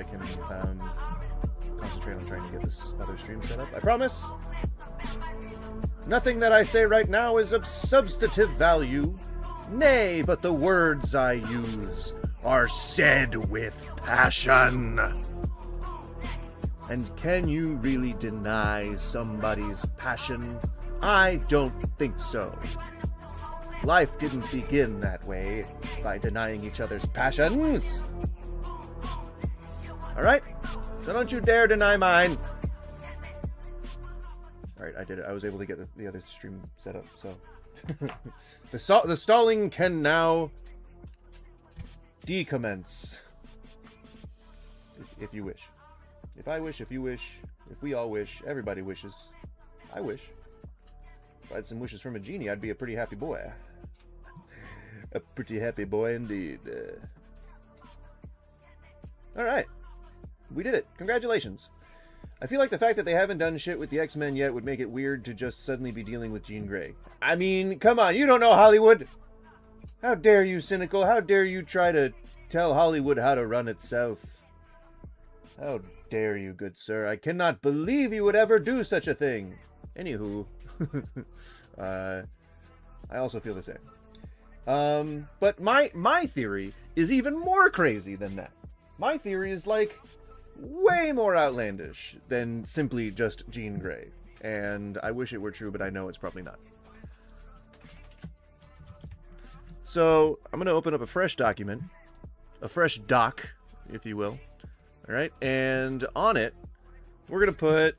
I can concentrate on trying to get this other stream set up. I promise. Nothing that I say right now is of substantive value. Nay, but the words I use are said with passion. And can you really deny somebody's passion? I don't think so. Life didn't begin that way, by denying each other's passions. Alright? So don't you dare deny mine. Alright, I did it. I was able to get the other stream set up, so... the stalling can now decommence. If you wish. If I wish, if you wish, if we all wish, everybody wishes. I wish. If I had some wishes from a genie, I'd be a pretty happy boy. A pretty happy boy indeed. Alright. We did it. Congratulations. I feel like the fact that they haven't done shit with the X-Men yet would make it weird to just suddenly be dealing with Jean Grey. I mean, come on, you don't know Hollywood! How dare you, cynical? How dare you try to tell Hollywood how to run itself? How dare you, good sir? I cannot believe you would ever do such a thing. Anywho, I also feel the same. But my theory is even more crazy than that. My theory is like way more outlandish than simply just Jean Grey. And I wish it were true, but I know it's probably not. So I'm going to open up a fresh document, a fresh doc, if you will. All right, and on it, we're going to put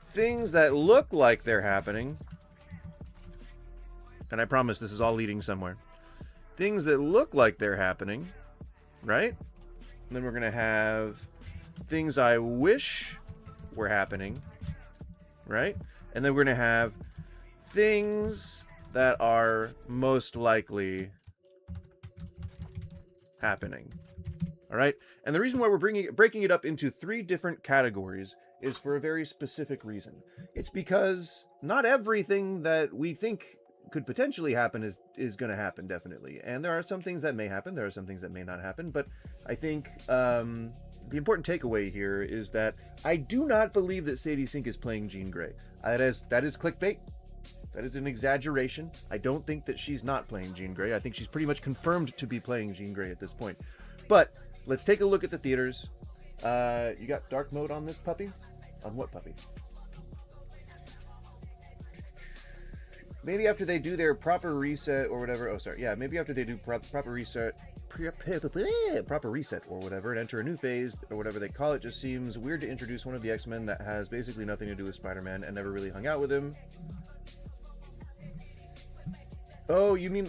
things that look like they're happening. And I promise this is all leading somewhere. Things that look like they're happening, right? And then we're going to have things I wish were happening, right? And then we're going to have things that are most likely happening. All right? And the reason why we're breaking it up into 3 different categories is for a very specific reason. It's because not everything that we think could potentially happen is going to happen, definitely. And there are some things that may happen. There are some things that may not happen. But I think the important takeaway here is that I do not believe that Sadie Sink is playing Jean Grey. That is clickbait. That is an exaggeration. I don't think that she's not playing Jean Grey. I think she's pretty much confirmed to be playing Jean Grey at this point. But let's take a look at the theaters. You got dark mode on this puppy? On what puppy? Maybe after they do their proper reset or whatever. Oh, sorry. Yeah, maybe after they do proper reset or whatever and enter a new phase or whatever they call it. Just seems weird to introduce one of the X-Men that has basically nothing to do with Spider-Man and never really hung out with him. Oh, you mean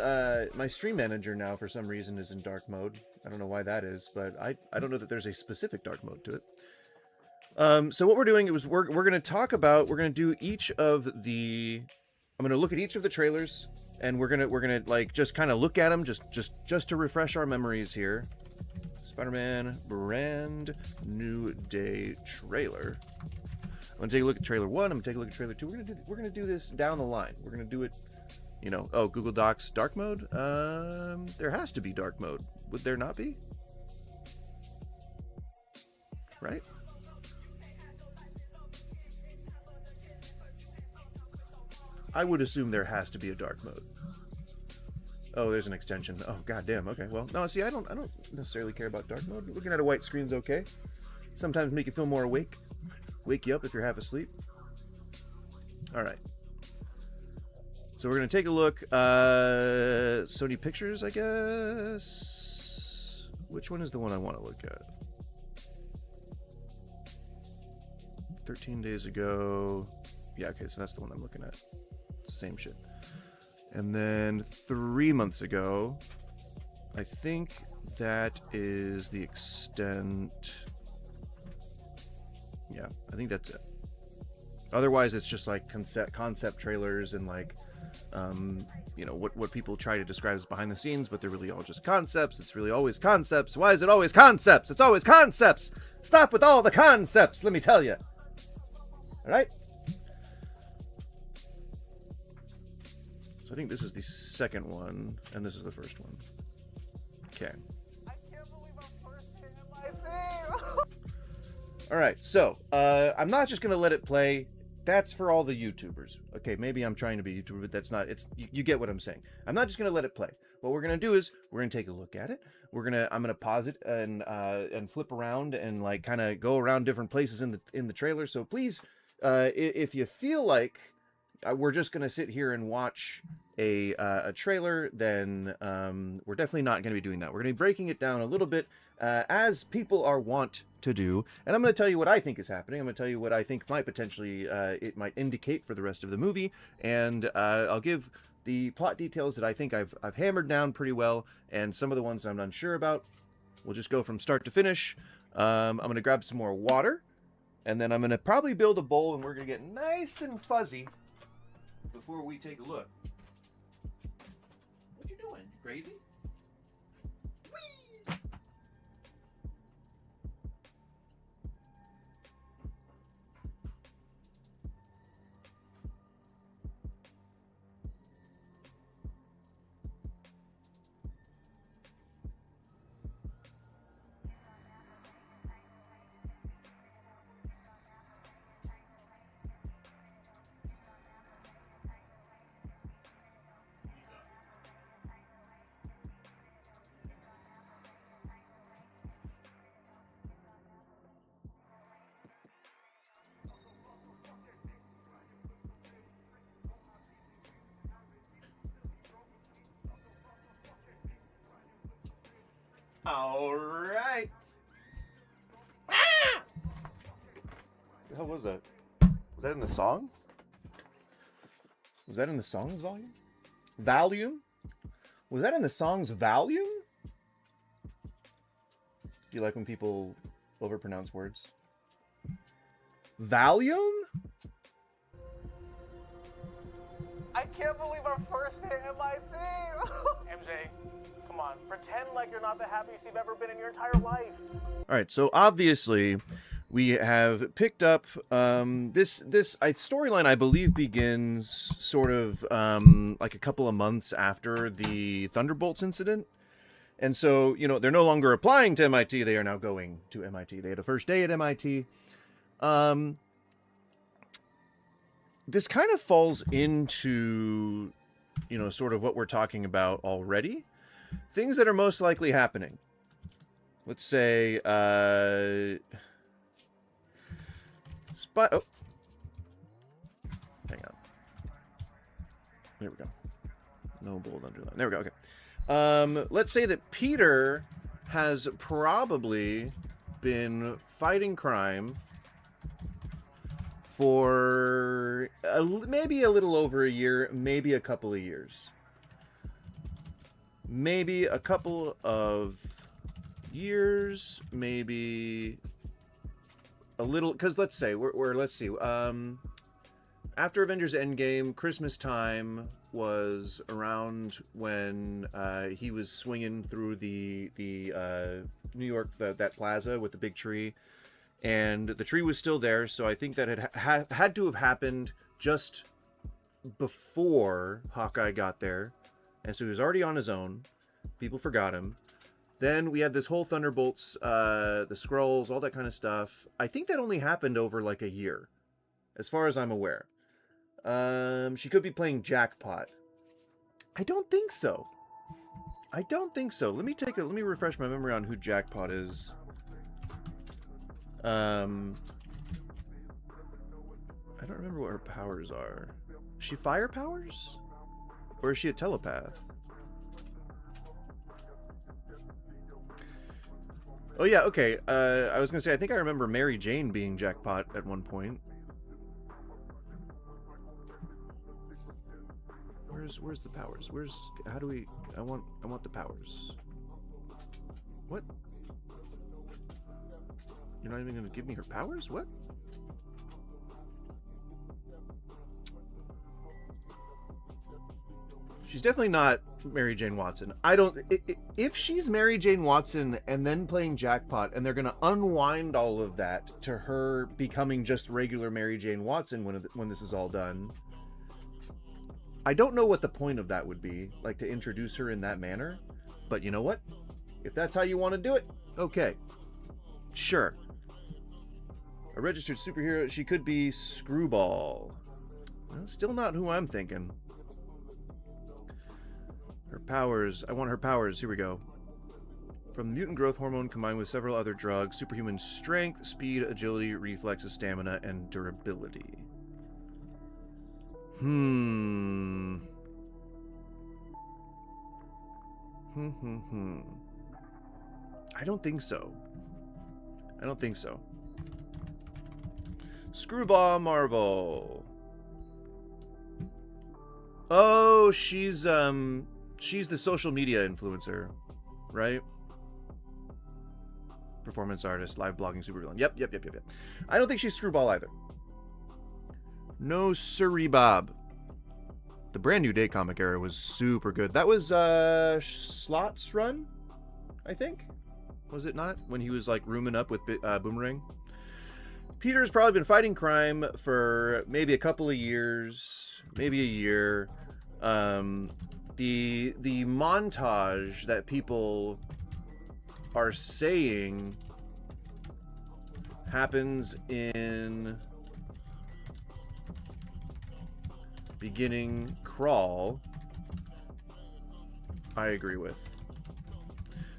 my stream manager now for some reason is in dark mode. I don't know why that is, but I don't know that there's a specific dark mode to it. So what we're doing is we're going to do each of the... I'm going to look at each of the trailers, and we're gonna like just kind of look at them just to refresh our memories here. Spider-Man brand new day trailer. I'm gonna take a look at trailer 1. I'm gonna take a look at trailer 2. We're gonna do this down the line. We're gonna do it, you know. Oh, Google Docs dark mode. There has to be dark mode. Would there not be? Right? I would assume there has to be a dark mode. Oh, there's an extension. Oh, goddamn. Okay, well, no. See, I don't necessarily care about dark mode. Looking at a white screen's okay. Sometimes make you feel more awake. Wake you up if you're half asleep. All right. So we're gonna take a look. Sony Pictures, I guess. Which one is the one I want to look at? 13 days ago. Yeah. Okay, so that's the one I'm looking at. It's the same shit. And then 3 months ago, I think that is the extent. Yeah, I think that's it. Otherwise, it's just like concept trailers and like, you know, what people try to describe as behind the scenes, but they're really all just concepts. It's really always concepts. Why is it always concepts? It's always concepts. Stop with all the concepts, let me tell you. All right. So I think this is the second one, and this is the first one. Okay. I can't believe I'm first hit in my thing. All right, so I'm not just gonna let it play. That's for all the YouTubers. Okay, maybe I'm trying to be a YouTuber, but that's not. It's you get what I'm saying. I'm not just gonna let it play. What we're gonna do is we're gonna take a look at it. I'm gonna pause it and flip around and like kind of go around different places in the trailer. So please, if you feel like we're just gonna sit here and watch a trailer, then we're definitely not gonna be doing that. We're gonna be breaking it down a little bit as people are wont to do, and I'm going to tell you what I think is happening. I'm going to tell you what I think might potentially it might indicate for the rest of the movie, and I'll give the plot details that I think I've hammered down pretty well, and some of the ones I'm unsure about. We'll just go from start to finish. I'm going to grab some more water, and then I'm going to probably build a bowl, and we're going to get nice and fuzzy before we take a look. What you doing? You crazy? All right. Ah! The hell was that? Was that in the song? Was that in the song's volume? Volume? Was that in the song's volume? Do you like when people overpronounce words? Valium? I can't believe our first day at MIT. MJ, come on, pretend like you're not the happiest you've ever been in your entire life. All right, so obviously we have picked up this storyline. I believe begins sort of like a couple of months after the Thunderbolts incident. And so, you know, they're no longer applying to MIT. They are now going to MIT. They had a first day at MIT. This kind of falls into, you know, sort of what we're talking about already. Things that are most likely happening. Let's say, oh. Hang on. There we go. No bold underline. There we go, okay. Let's say that Peter has probably been fighting crime for maybe a little over a year, maybe a couple of years. Maybe a couple of years, maybe a little, because let's say, let's see, after Avengers Endgame, Christmas time was around when he was swinging through the New York, that plaza with the big tree, and the tree was still there, so I think that it had to have happened just before Hawkeye got there, and so he was already on his own. People forgot him. Then we had this whole Thunderbolts, the Skrulls, all that kind of stuff. I think that only happened over like a year, as far as I'm aware. She could be playing Jackpot. I don't think so. I don't think so. Let me refresh my memory on who Jackpot is. I don't remember what her powers are. Is she fire powers? Or is she a telepath? Oh yeah, okay. I was gonna say, I think I remember Mary Jane being Jackpot at one point. Where's the powers? How do we? I want the powers. What? You're not even gonna give me her powers? What? She's definitely not Mary Jane Watson. If she's Mary Jane Watson and then playing Jackpot, and they're gonna unwind all of that to her becoming just regular Mary Jane Watson when this is all done, I don't know what the point of that would be, like to introduce her in that manner. But you know what? If that's how you want to do it, okay, sure. A registered superhero. She could be Screwball. Well, still not who I'm thinking. Her powers. I want her powers. Here we go. From the mutant growth hormone combined with several other drugs, superhuman strength, speed, agility, reflexes, stamina, and durability. I don't think so. I don't think so. Screwball Marvel. Oh, she's the social media influencer, right? Performance artist, live blogging supervillain. Yep. I don't think she's Screwball either. No siree, Bob. The Brand New Day comic era was super good. That was Slot's run, I think. Was it not? When he was like rooming up with Boomerang. Peter's probably been fighting crime for maybe a couple of years, maybe a year. The montage that people are saying happens in beginning crawl, I agree with.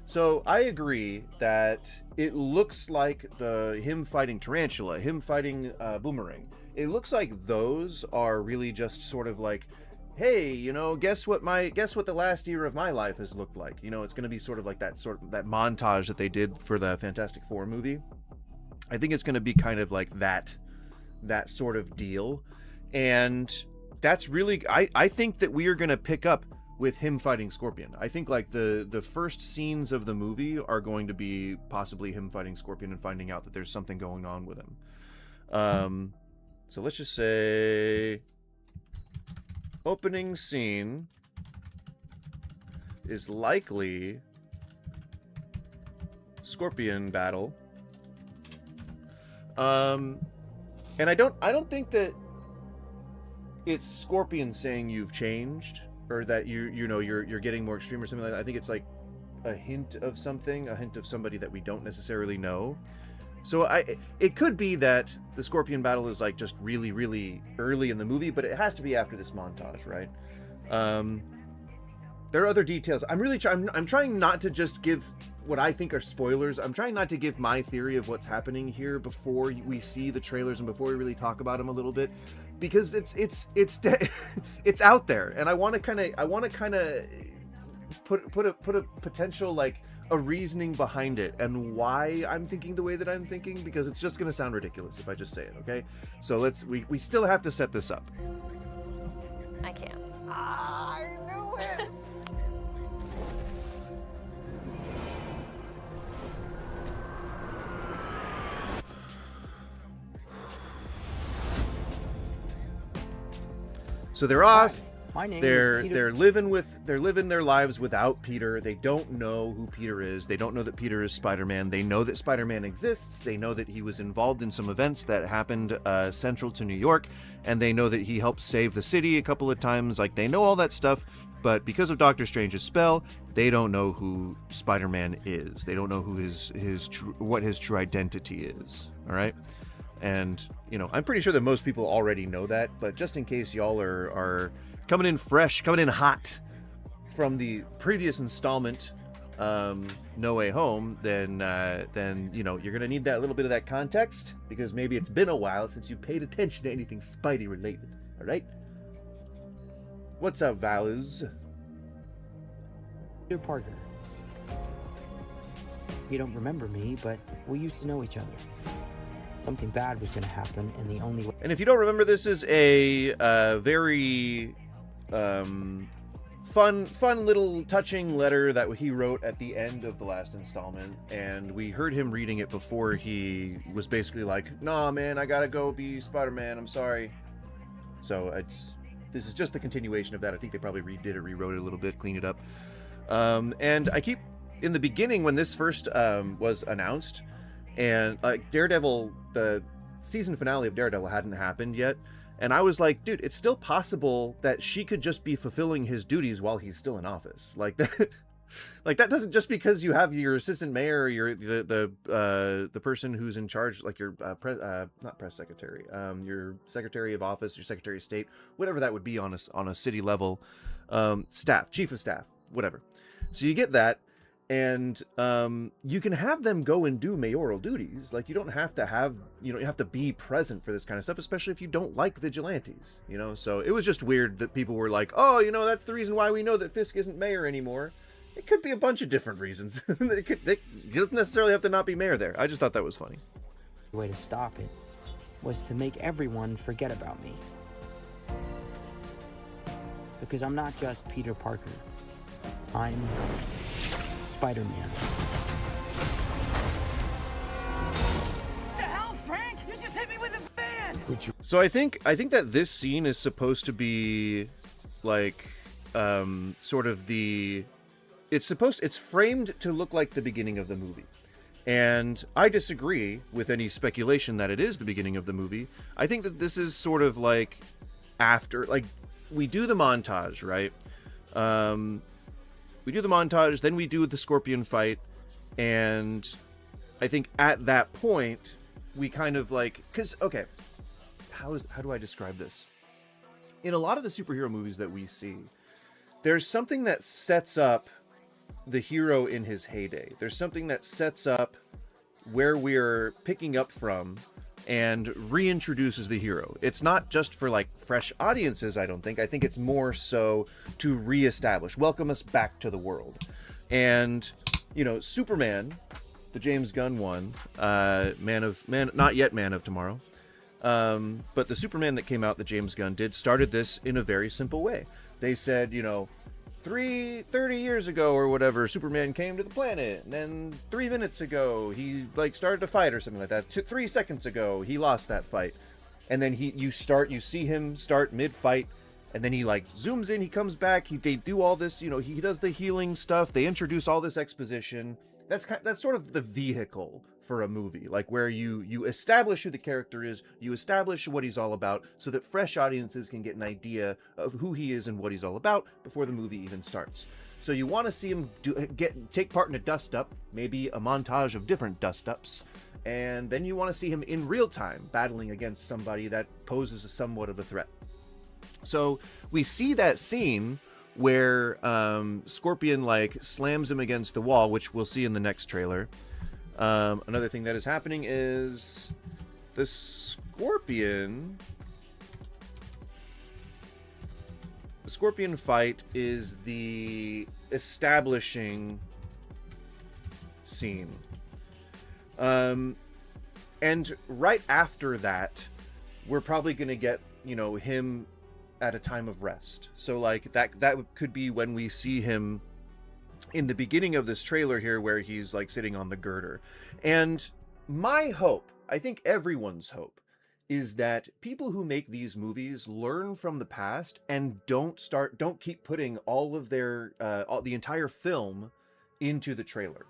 So I agree that it looks like him fighting Tarantula, him fighting Boomerang. It looks like those are really just sort of like, hey, you know, guess what the last year of my life has looked like. You know, it's going to be sort of like that montage that they did for the Fantastic Four movie. I think it's going to be kind of like that sort of deal. And that's really, I think that we are going to pick up with him fighting Scorpion. I think like the first scenes of the movie are going to be possibly him fighting Scorpion and finding out that there's something going on with him. So let's just say opening scene is likely Scorpion battle. And I don't think that it's Scorpion saying you've changed or that you're getting more extreme or something like that. I think it's like a hint of something, a hint of somebody that we don't necessarily know. So it could be that the Scorpion battle is like just really, really early in the movie, but it has to be after this montage, right? There are other details. I'm trying not to just give what I think are spoilers. I'm trying not to give my theory of what's happening here before we see the trailers and before we really talk about them a little bit, because it's out there, and I want to kind of put a potential like a reasoning behind it and why I'm thinking the way that I'm thinking, because it's just going to sound ridiculous if I just say it. Okay, so we still have to set this up. I can't. I knew it. So they're off. My name They're is Peter. they're living their lives without Peter. They don't know who Peter is. They don't know that Peter is Spider-Man. They know that Spider-Man exists. They know that he was involved in some events that happened central to New York, and they know that he helped save the city a couple of times. Like, they know all that stuff, but because of Doctor Strange's spell, they don't know who Spider-Man is. They don't know who what his true identity is. All right. And, you know, I'm pretty sure that most people already know that, but just in case y'all are coming in fresh, coming in hot from the previous installment, No Way Home, then you know, you're gonna need that little bit of that context, because maybe it's been a while since you paid attention to anything Spidey related. All right. What's up, Valez? Peter Parker. You don't remember me, but we used to know each other. Something bad was going to happen, and the only way... And if you don't remember, this is a very fun little touching letter that he wrote at the end of the last installment, and we heard him reading it before he was basically like, "Nah, man, I gotta go be Spider-Man. I'm sorry." So this is just the continuation of that. I think they probably redid it, rewrote it a little bit, cleaned it up. And I keep in the beginning when this first was announced. And like Daredevil, the season finale of Daredevil hadn't happened yet. And I was like, dude, it's still possible that she could just be fulfilling his duties while he's still in office. Like, Like, that doesn't, just because you have your assistant mayor, or your the person who's in charge, like your not press secretary, your secretary of office, your secretary of state, whatever that would be on a city level, staff, chief of staff, whatever. So you get that, and you can have them go and do mayoral duties. Like, you don't have to be present for this kind of stuff, especially if you don't like vigilantes, you know. So it was just weird that people were like, oh, you know, that's the reason why we know that Fisk isn't mayor anymore. It could be a bunch of different reasons. It doesn't necessarily have to not be mayor there. I just thought that was funny. The way to stop it was to make everyone forget about me. Because I'm not just Peter Parker. I'm Spider-Man. The hell, Frank? You just hit me with a van! So I think that this scene is supposed to be like sort of it's framed to look like the beginning of the movie. And I disagree with any speculation that it is the beginning of the movie. I think that this is sort of like after, like, we do the montage, right? We do the montage, then we do the Scorpion fight, and I think at that point, we kind of like, because, okay, how do I describe this? In a lot of the superhero movies that we see, there's something that sets up the hero in his heyday. There's something that sets up where we're picking up from and reintroduces the hero. It's not just for like fresh audiences, I don't think. I think it's more so to reestablish, welcome us back to the world. And, you know, Superman, the James Gunn one, not yet Man of Tomorrow, but the Superman that came out that James Gunn did started this in a very simple way. They said, you know, 30 years ago or whatever, Superman came to the planet, and then 3 minutes ago he like started a fight or something like that. 3 seconds ago he lost that fight, and then you see him start mid-fight, and then he like zooms in, he comes back, they do all this, you know, he does the healing stuff, they introduce all this exposition. That's sort of the vehicle for a movie, like where you establish who the character is, you establish what he's all about, so that fresh audiences can get an idea of who he is and what he's all about before the movie even starts. So you want to see him take part in a dust-up, maybe a montage of different dust-ups, and then you want to see him in real time battling against somebody that poses somewhat of a threat. So we see that scene where Scorpion like slams him against the wall, which we'll see in the next trailer. Another thing that is happening is the Scorpion fight is the establishing scene. And right after that, we're probably going to get, you know, him at a time of rest. So like that could be when we see him in the beginning of this trailer here, where he's like sitting on the girder. And my hope, I think everyone's hope, is that people who make these movies learn from the past and don't keep putting all of their the entire film into the trailer.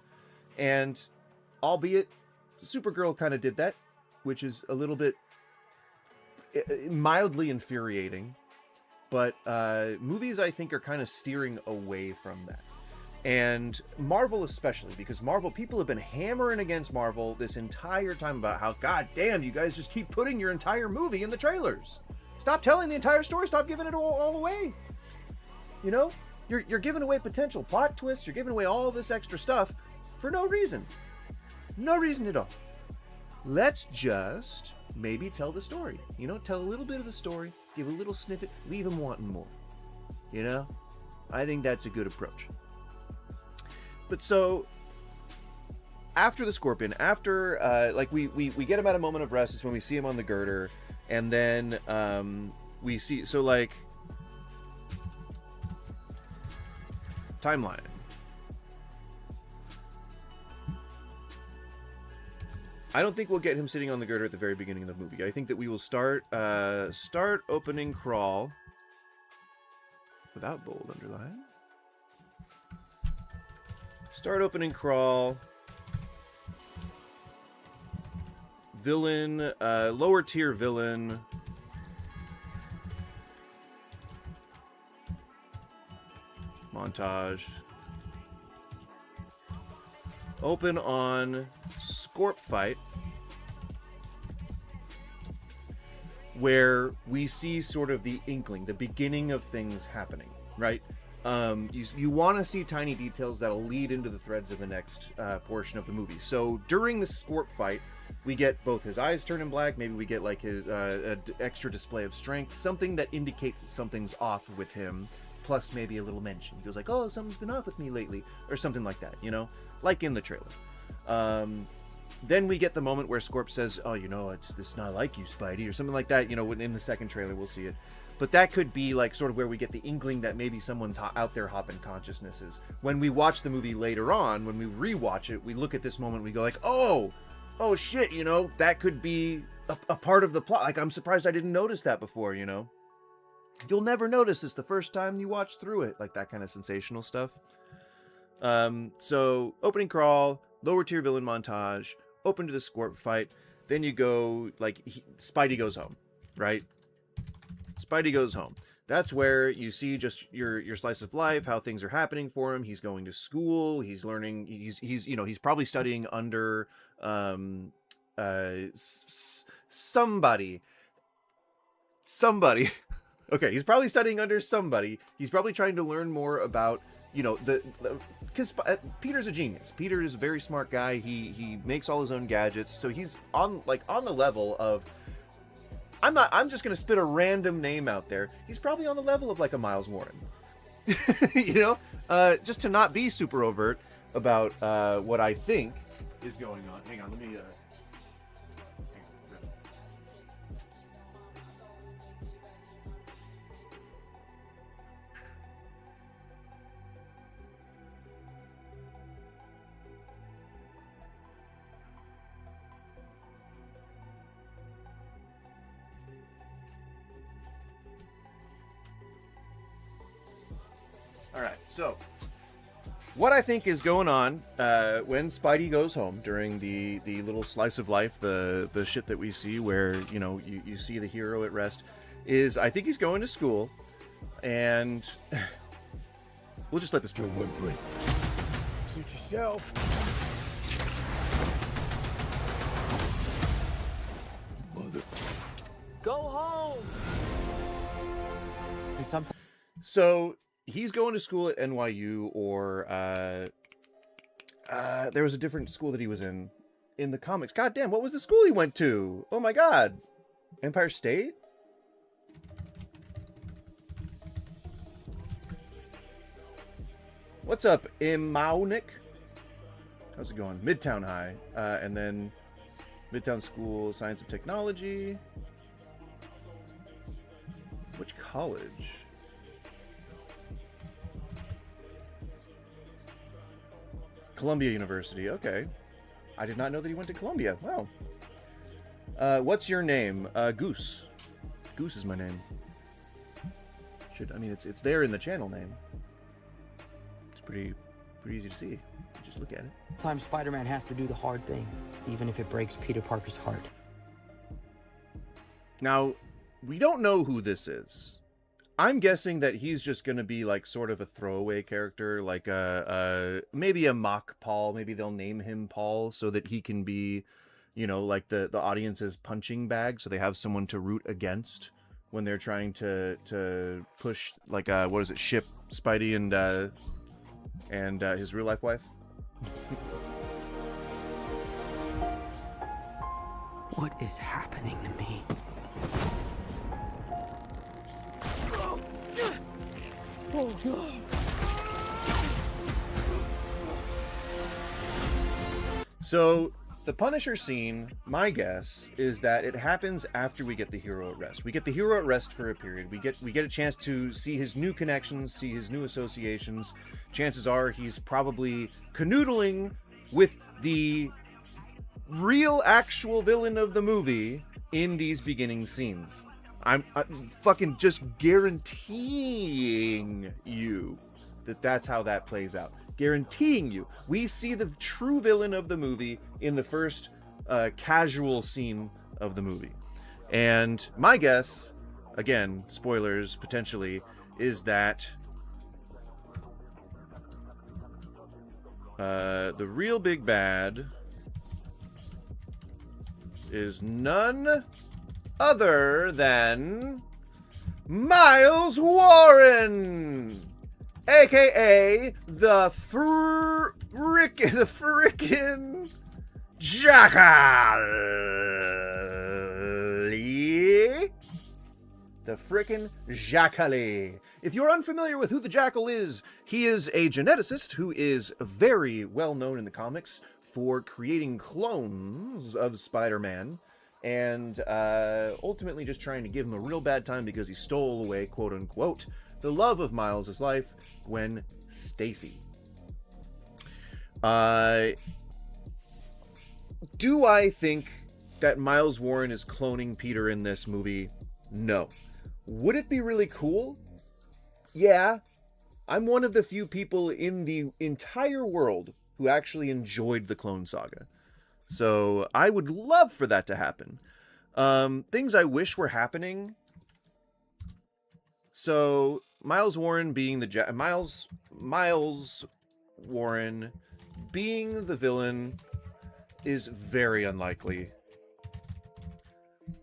And albeit Supergirl kind of did that, which is a little bit mildly infuriating. But movies, I think, are kind of steering away from that. And Marvel especially, because people have been hammering against Marvel this entire time about how, god damn, you guys just keep putting your entire movie in the trailers. Stop telling the entire story. Stop giving it all away. You know? You're giving away potential plot twists. You're giving away all this extra stuff for no reason. No reason at all. Let's just maybe tell the story. You know, tell a little bit of the story. Give a little snippet, leave them wanting more. You know? I think that's a good approach. But so, after the Scorpion, like we get him at a moment of rest, it's when we see him on the girder, and then we see, so like, timeline. I don't think we'll get him sitting on the girder at the very beginning of the movie. I think that we will start opening crawl without bold underline. Start opening crawl. Villain, lower tier villain. Montage. open on Scorp Fight, where we see sort of the inkling, the beginning of things happening, right? You want to see tiny details that'll lead into the threads of the next portion of the movie. So during the Scorp Fight, we get both his eyes turning black, maybe we get like his extra display of strength, something that indicates that something's off with him, plus maybe a little mention. He goes like, oh, something's been off with me lately, or something like that, you know, like in the trailer. Then we get the moment where Scorp says, oh, you know, it's not like you, Spidey, or something like that. You know, in the second trailer, we'll see it. But that could be like sort of where we get the inkling that maybe someone's out there hopping consciousnesses. When we watch the movie later on, when we rewatch it, we look at this moment, we go like, oh shit, you know, that could be a part of the plot. Like, I'm surprised I didn't notice that before, you know. You'll never notice this the first time you watch through it. Like that kind of sensational stuff. So, opening crawl, lower tier villain montage, open to the Scorp Fight, then you go, like, Spidey goes home, right? Spidey goes home. That's where you see just your slice of life, how things are happening for him. He's going to school, he's learning, he's you know, he's probably studying under somebody. Okay, he's probably studying under somebody. He's probably trying to learn more about, you know, because Peter's a genius. Peter is a very smart guy. He makes all his own gadgets, so he's on the level of. I'm just gonna spit a random name out there. He's probably on the level of like a Miles Warren. You know, just to not be super overt about what I think is going on. Hang on, let me. All right, so what I think is going on when Spidey goes home during the little slice of life, the shit that we see where, you know, you see the hero at rest, is I think he's going to school, and we'll just let this go. Whimpering. Suit yourself. Mother. Go home. And sometimes So he's going to school at NYU, or there was a different school that he was in the comics. God damn, what was the school he went to? Oh my god. Empire State? What's up, Imaunik? How's it going? Midtown High. And then Midtown School, Science of Technology. Which college? Columbia University, okay. I did not know that he went to Columbia. Wow. What's your name? Goose. Goose is my name. I mean, it's there in the channel name. It's pretty easy to see. Just look at it. sometimes Spider-Man has to do the hard thing, even if it breaks Peter Parker's heart. Now, we don't know who this is. I'm guessing that he's just going to be like sort of a throwaway character, like maybe a mock Paul. Maybe they'll name him Paul so that he can be, you know, like the audience's punching bag, so they have someone to root against when they're trying to push, like what is it, ship Spidey and his real life wife. What is happening to me? So the Punisher scene, my guess is that it happens after we get the hero at rest. We get the hero at rest for a period. We get a chance to see his new connections, see his new associations. Chances are he's probably canoodling with the real actual villain of the movie in these beginning scenes. I'm fucking just guaranteeing you that that's how that plays out. Guaranteeing you. We see the true villain of the movie in the first casual scene of the movie. And my guess, again, spoilers potentially, is that The real big bad is none other than Miles Warren, aka the frickin' Jackal. The frickin' Jackal. If you're unfamiliar with who the Jackal is, he is a geneticist who is very well known in the comics for creating clones of Spider-Man and ultimately just trying to give him a real bad time because he stole away, quote unquote, the love of Miles' life, Gwen Stacy. Do I think that Miles Warren is cloning Peter in this movie? No. Would it be really cool? Yeah. I'm one of the few people in the entire world who actually enjoyed the Clone Saga. So I would love for that to happen. Things I wish were happening. So Miles Warren being the Miles Warren being the villain is very unlikely.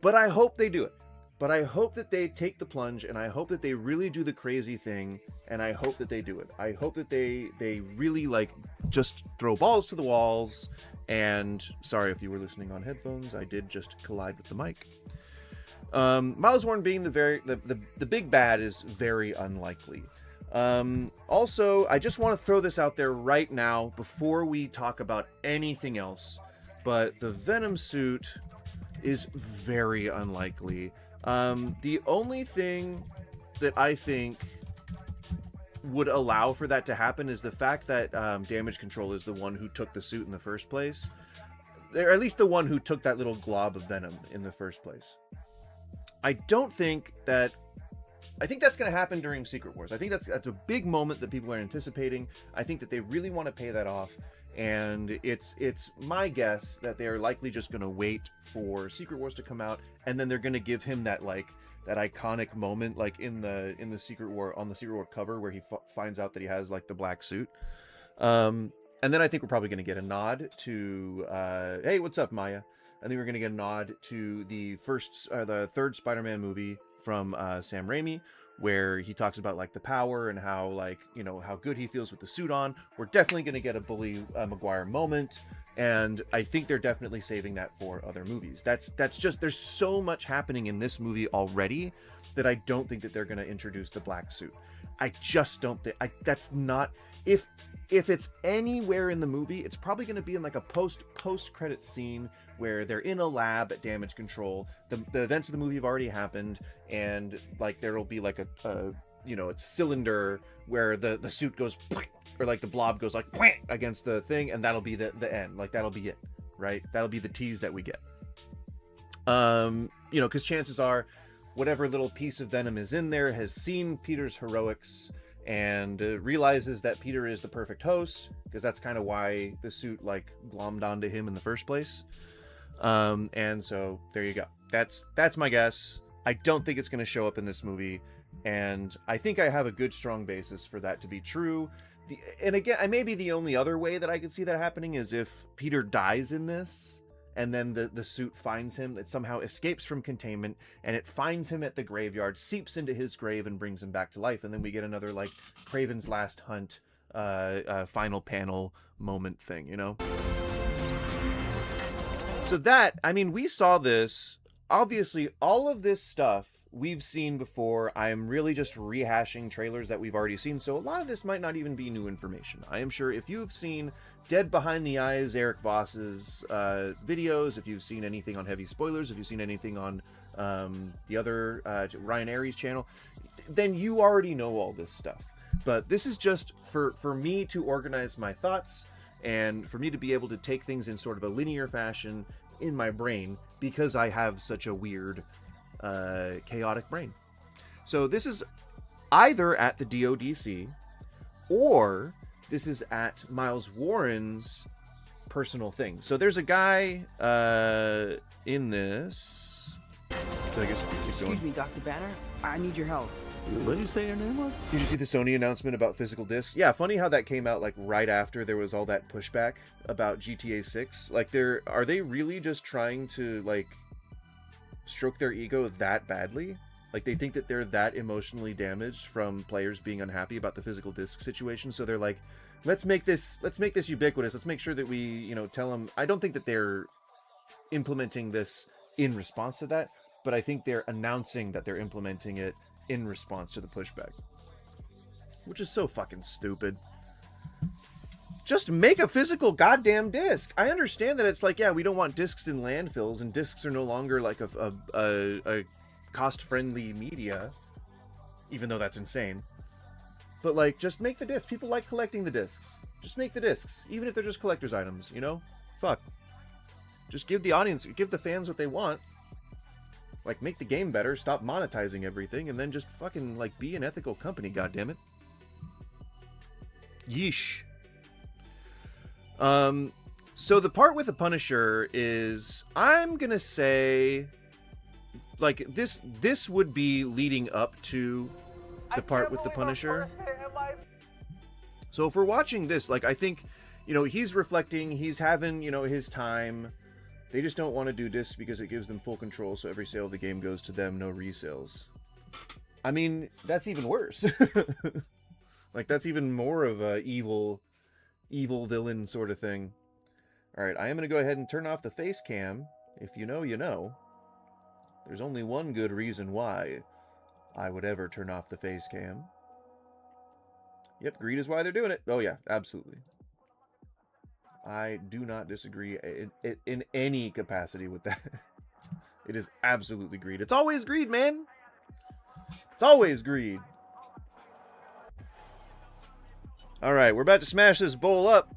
But I hope they do it. But I hope that they take the plunge, and I hope that they really do the crazy thing, and I hope that they do it. I hope that they really, like, just throw balls to the walls, and sorry if you were listening on headphones, I did just collide with the mic. Miles Warren being the big bad is very unlikely. Also, I just want to throw this out there right now before we talk about anything else, but the Venom suit is very unlikely. The only thing that I think would allow for that to happen is the fact that Damage Control is the one who took the suit in the first place. Or at least the one who took that little glob of venom in the first place. I think that's going to happen during Secret Wars. I think that's a big moment that people are anticipating. I think that they really want to pay that off. And it's my guess that they are likely just going to wait for Secret Wars to come out, and then they're going to give him that iconic moment, like in the Secret War, on the Secret War cover, where he finds out that he has like the black suit. And then I think we're probably going to get a nod to hey, what's up, Maya? I think we're going to get a nod to the third Spider-Man movie from Sam Raimi, where he talks about like the power and how, like, you know, how good he feels with the suit on. We're definitely going to get a Bully Maguire moment, and I think they're definitely saving that for other movies. That's just, there's so much happening in this movie already that I don't think that they're going to introduce the black suit. I just don't think that's not, if it's anywhere in the movie, it's probably going to be in like a post credit scene where they're in a lab at Damage Control. The events of the movie have already happened, and like there'll be like a it's cylinder where the suit goes, or like the blob goes like against the thing, and that'll be the end. Like that'll be it, right? That'll be the tease that we get. Because chances are, whatever little piece of venom is in there has seen Peter's heroics and realizes that Peter is the perfect host, because that's kind of why the suit like glommed onto him in the first place. And so there you go. That's my guess. I don't think it's going to show up in this movie, and I think I have a good strong basis for that to be true. And again, maybe the only other way that I could see that happening is if Peter dies in this, and then the suit finds him. It somehow escapes from containment, and it finds him at the graveyard, seeps into his grave, and brings him back to life. And then we get another like Kraven's Last Hunt final panel moment thing, you know? So that, I mean, we saw this. Obviously, all of this stuff we've seen before. I am really just rehashing trailers that we've already seen, so a lot of this might not even be new information. I am sure if you've seen Dead Behind the Eyes, Eric Voss's videos, if you've seen anything on Heavy Spoilers, if you've seen anything on the other Ryan Aries channel, then you already know all this stuff. But this is just for me to organize my thoughts, and for me to be able to take things in sort of a linear fashion in my brain, because I have such a weird chaotic brain. So this is either at the DODC, or this is at Miles Warren's personal thing. So there's a guy in this. So I guess Excuse me, Dr. Banner. I need your help. What did you say your name was? Did you see the Sony announcement about physical discs? Yeah, funny how that came out like right after there was all that pushback about GTA 6. Like, are they really just trying to like stroke their ego that badly? Like, they think that they're that emotionally damaged from players being unhappy about the physical disc situation, so they're like, let's make this ubiquitous. Let's make sure that we, you know, tell them. I don't think that they're implementing this in response to that, but I think they're announcing that they're implementing it in response to the pushback, which is so fucking stupid. Just make a physical goddamn disc. I understand that it's like, yeah, we don't want discs in landfills, and discs are no longer like a cost-friendly media, even though that's insane. But like, just make the disc. People like collecting the discs. Just make the discs, even if they're just collector's items, you know? Fuck. Just give the audience, give the fans what they want. Like, make the game better, stop monetizing everything, and then just fucking, like, be an ethical company, goddammit. Yeesh. So the part with the Punisher is, I'm gonna say, like, this would be leading up to the part with the Punisher. So if we're watching this, like, I think, you know, he's reflecting, he's having, you know, his time. They just don't want to do discs because it gives them full control, so every sale of the game goes to them, no resales. I mean, that's even worse. Like, that's even more of a evil villain sort of thing. Alright, I am going to go ahead and turn off the face cam. If you know, you know. There's only one good reason why I would ever turn off the face cam. Yep, greed is why they're doing it. Oh yeah, absolutely. I do not disagree in any capacity with that. It is absolutely greed. It's always greed, man. It's always greed. Alright, we're about to smash this bowl up,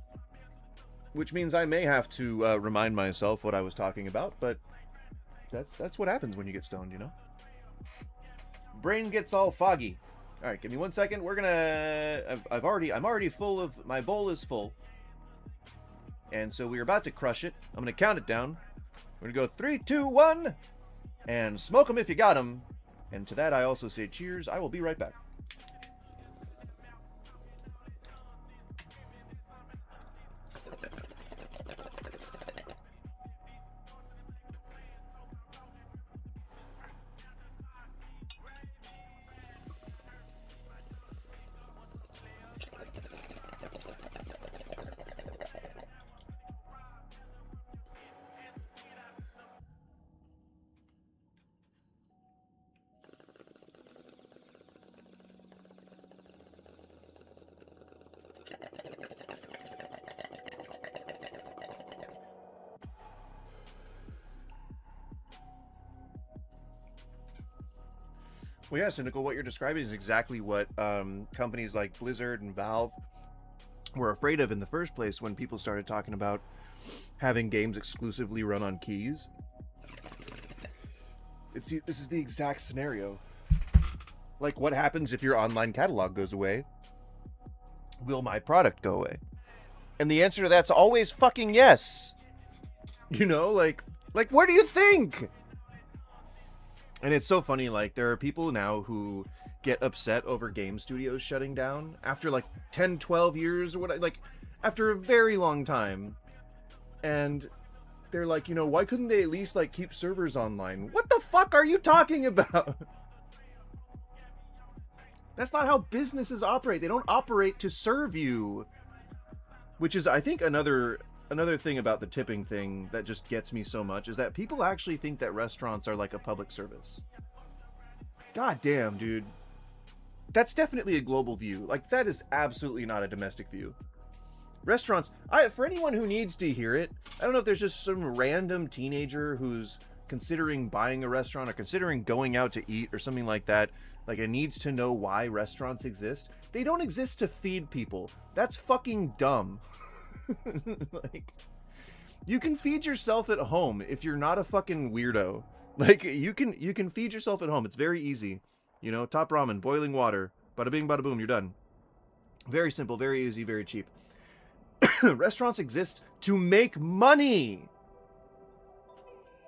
which means I may have to remind myself what I was talking about, but that's what happens when you get stoned, you know? Brain gets all foggy. Alright, give me 1 second. We're gonna... I'm already full of... My bowl is full. And so we're about to crush it. I'm going to count it down. We're going to go 3, 2, 1. And smoke them if you got them. And to that I also say cheers. I will be right back. Well, yeah, Cynical, what you're describing is exactly what companies like Blizzard and Valve were afraid of in the first place when people started talking about having games exclusively run on keys. This is the exact scenario. Like, what happens if your online catalog goes away? Will my product go away? And the answer to that's always fucking yes. You know, like what do you think? And it's so funny, like, there are people now who get upset over game studios shutting down after, like, 10, 12 years or what, like, after a very long time. And they're like, you know, why couldn't they at least, like, keep servers online? What the fuck are you talking about? That's not how businesses operate. They don't operate to serve you. Which is, I think, another thing about the tipping thing that just gets me so much is that people actually think that restaurants are like a public service. God damn, dude. That's definitely a global view. Like, that is absolutely not a domestic view. Restaurants, for anyone who needs to hear it, I don't know if there's just some random teenager who's considering buying a restaurant or considering going out to eat or something like that, like, it needs to know why restaurants exist. They don't exist to feed people. That's fucking dumb. Like, you can feed yourself at home if you're not a fucking weirdo. Like, you can feed yourself at home. It's very easy. You know, top ramen, boiling water, bada bing, bada boom, you're done. Very simple, very easy, very cheap. Restaurants exist to make money.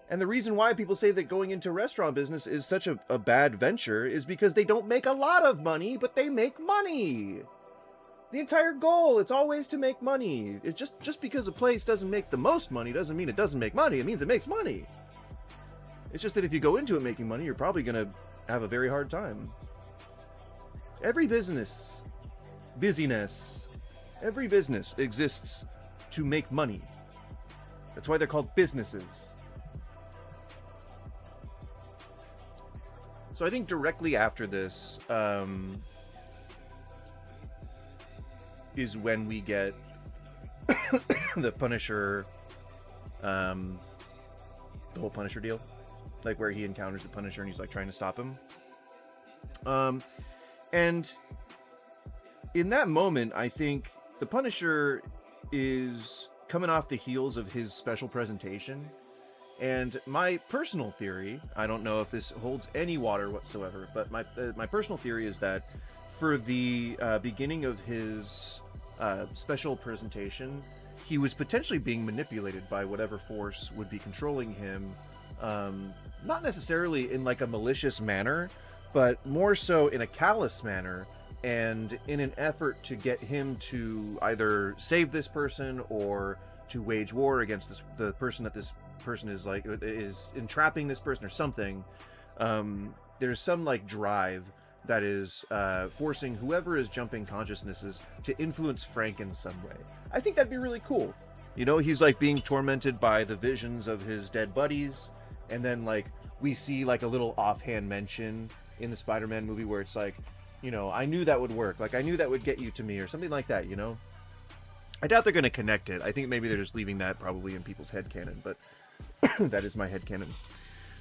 And the reason why people say that going into restaurant business is such a bad venture is because they don't make a lot of money, but they make money. The entire goal, it's always to make money. It's just because a place doesn't make the most money doesn't mean it doesn't make money. It means it makes money. It's just that if you go into it making money, you're probably going to have a very hard time. Every business exists to make money. That's why they're called businesses. So I think directly after this is when we get the Punisher, the whole Punisher deal, like where he encounters the Punisher and he's like trying to stop him. And in that moment, I think the Punisher is coming off the heels of his special presentation. And my personal theory, I don't know if this holds any water whatsoever, but my personal theory is that for the beginning of his special presentation, he was potentially being manipulated by whatever force would be controlling him, not necessarily in like a malicious manner, but more so in a callous manner, and in an effort to get him to either save this person or to wage war against the person that this person is entrapping this person or something. There's some like drive that is forcing whoever is jumping consciousnesses to influence Frank in some way. I think that'd be really cool. You know, he's like being tormented by the visions of his dead buddies, and then like we see like a little offhand mention in the Spider-Man movie where it's like, you know, I knew that would work, like I knew that would get you to me, or something like that, you know. I doubt they're going to connect it. I think maybe they're just leaving that probably in people's headcanon, but that is my headcanon.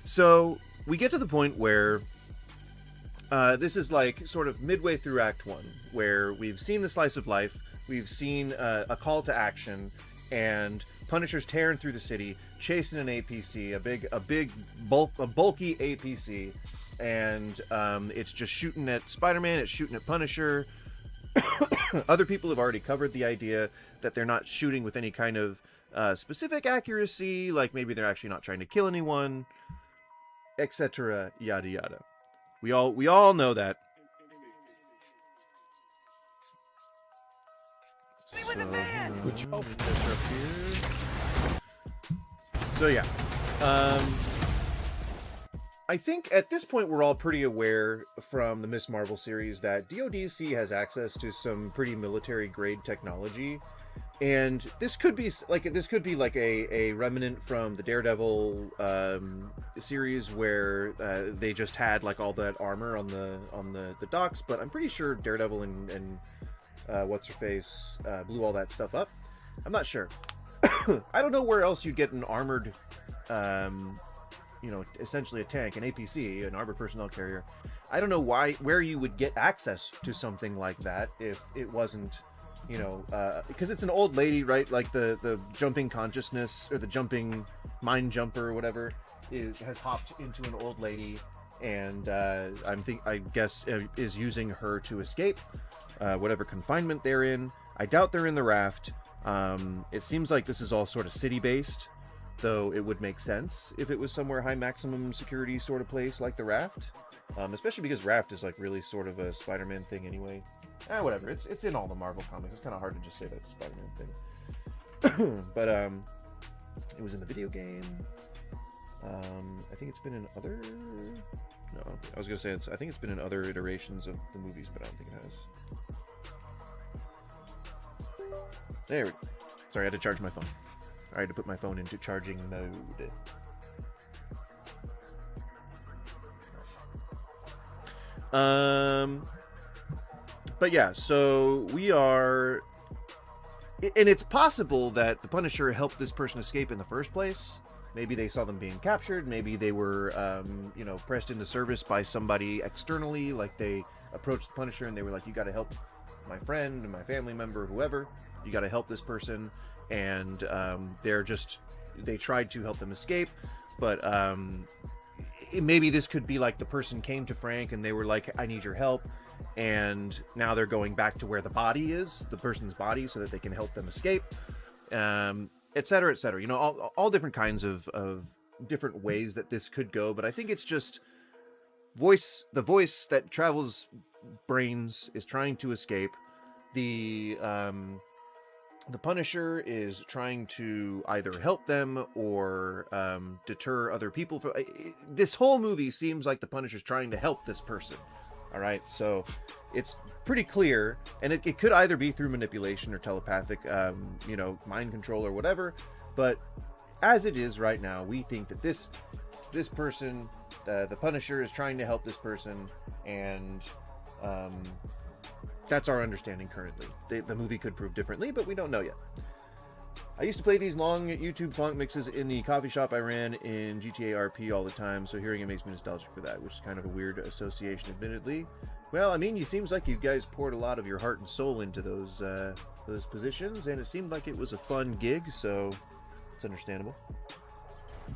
So we get to the point where this is like sort of midway through Act 1, where we've seen the slice of life, we've seen a call to action, and Punisher's tearing through the city, chasing an APC, a bulky APC, and it's just shooting at Spider-Man, it's shooting at Punisher. Other people have already covered the idea that they're not shooting with any kind of specific accuracy, like maybe they're actually not trying to kill anyone, etc. Yada yada. We all know that. So yeah, I think at this point we're all pretty aware from the Miss Marvel series that DODC has access to some pretty military grade technology, and this could be like a remnant from the Daredevil series where they just had like all that armor on the docks. But I'm pretty sure Daredevil and what's her face blew all that stuff up. I'm not sure. I don't know where else you'd get an armored, essentially a tank, an APC, an armored personnel carrier. I don't know where you would get access to something like that if it wasn't, because it's an old lady, right? Like the jumping consciousness or the jumping mind jumper or whatever has hopped into an old lady, and I guess is using her to escape whatever confinement they're in. I doubt they're in the raft. It seems like this is all sort of city-based, though it would make sense if it was somewhere high maximum security sort of place like the raft, especially because raft is like really sort of a Spider-Man thing anyway. Whatever, it's in all the Marvel comics. It's kind of hard to just say that's a Spider-Man thing. But it was in the video game. I think it's been in other... No, I was gonna say I think it's been in other iterations of the movies, but I don't think it has. There we go. Sorry, I had to charge my phone. I had to put my phone into charging mode. But yeah, so we are... And it's possible that the Punisher helped this person escape in the first place. Maybe they saw them being captured. Maybe they were, pressed into service by somebody externally. Like they approached the Punisher and they were like, you got to help my friend and my family member, whoever. You got to help this person. And they tried to help them escape. But maybe this could be like the person came to Frank and they were like, I need your help. And now they're going back to where the body is, the person's body, so that they can help them escape. Et cetera, et cetera. All different kinds of different ways that this could go, but I think it's just the voice that travels brains is trying to escape. The Punisher is trying to either help them or deter other people. This whole movie seems like the Punisher's trying to help this person. All right, so it's pretty clear, and it could either be through manipulation or telepathic, mind control or whatever. But as it is right now, we think that this person, the Punisher, is trying to help this person, and that's our understanding currently. The movie could prove differently, but we don't know yet. I used to play these long YouTube funk mixes in the coffee shop I ran in GTA RP all the time, so hearing it makes me nostalgic for that, which is kind of a weird association, admittedly. Well, I mean, it seems like you guys poured a lot of your heart and soul into those positions, and it seemed like it was a fun gig, so it's understandable.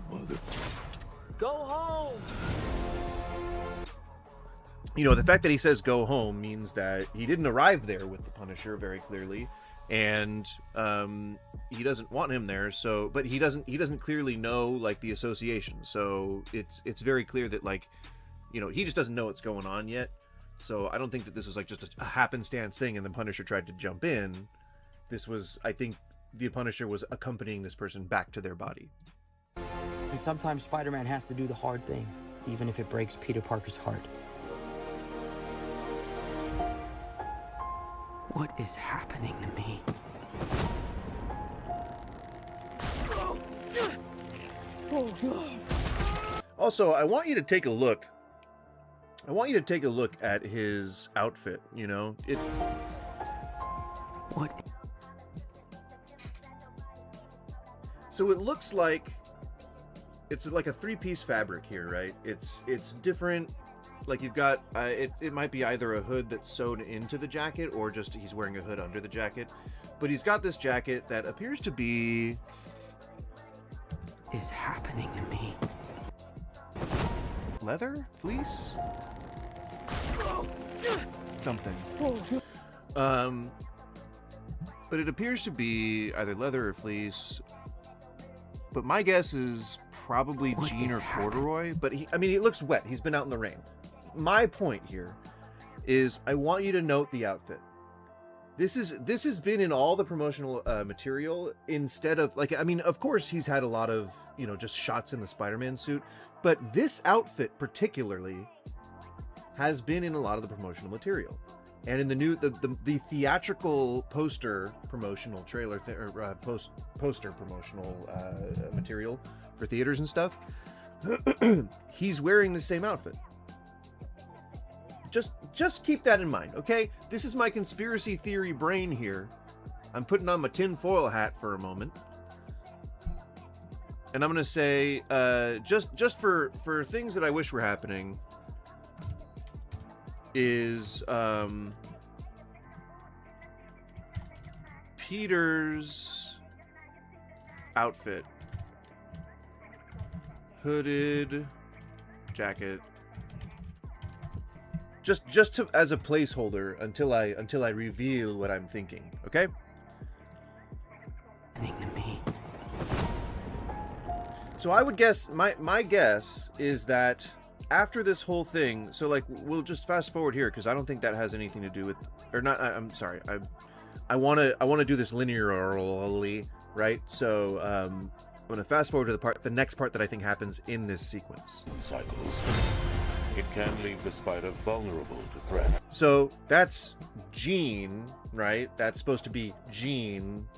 Mother. Go home! The fact that he says go home means that he didn't arrive there with the Punisher very clearly, and he doesn't want him there, so but he doesn't clearly know like the association, so it's very clear that he just doesn't know what's going on yet. So I don't think that this was like just a happenstance thing and the Punisher tried to jump in. This was, I think, the Punisher was accompanying this person back to their body. And sometimes Spider-Man has to do the hard thing, even if it breaks Peter Parker's heart. What is happening to me? Also, I want you to take a look. I want you to take a look at his outfit, What? So it looks like it's like a three-piece fabric here, right? It's different. Like you've got it might be either a hood that's sewed into the jacket or just he's wearing a hood under the jacket. But he's got this jacket that appears to be Is happening to me? leather, fleece, something. But it appears to be either leather or fleece. But my guess is probably What jean is or happening? corduroy. But he looks wet. He's been out in the rain. My point here is I want you to note the outfit. This has been in all the promotional material instead of of course he's had a lot of just shots in the Spider-Man suit, but this outfit particularly has been in a lot of the promotional material. And in the new the theatrical poster promotional trailer poster promotional material for theaters and stuff, he's wearing the same outfit. Just keep that in mind, okay? This is my conspiracy theory brain here. I'm putting on my tinfoil hat for a moment. And I'm gonna say, just for things that I wish were happening, is Peter's outfit. Hooded jacket. Just to, as a placeholder until I reveal what I'm thinking, okay? Happening to me? So I would guess my guess is that after this whole thing, so we'll just fast forward here because I don't think that has anything to do with, or not. I'm sorry. I want to do this linearly, right? So I'm gonna fast forward to the next part that I think happens in this sequence. Cycles. It can leave the spider vulnerable to threat. So that's Jean, right? That's supposed to be Jean,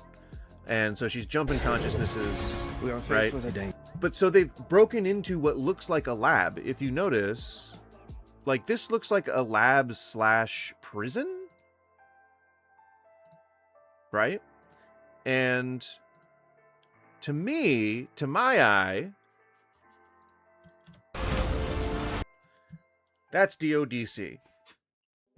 and so she's jumping consciousnesses. We are faced right? with a danger. But so they've broken into what looks like a lab. If you notice, this looks like a lab / prison, right? And to me, to my eye, that's DODC.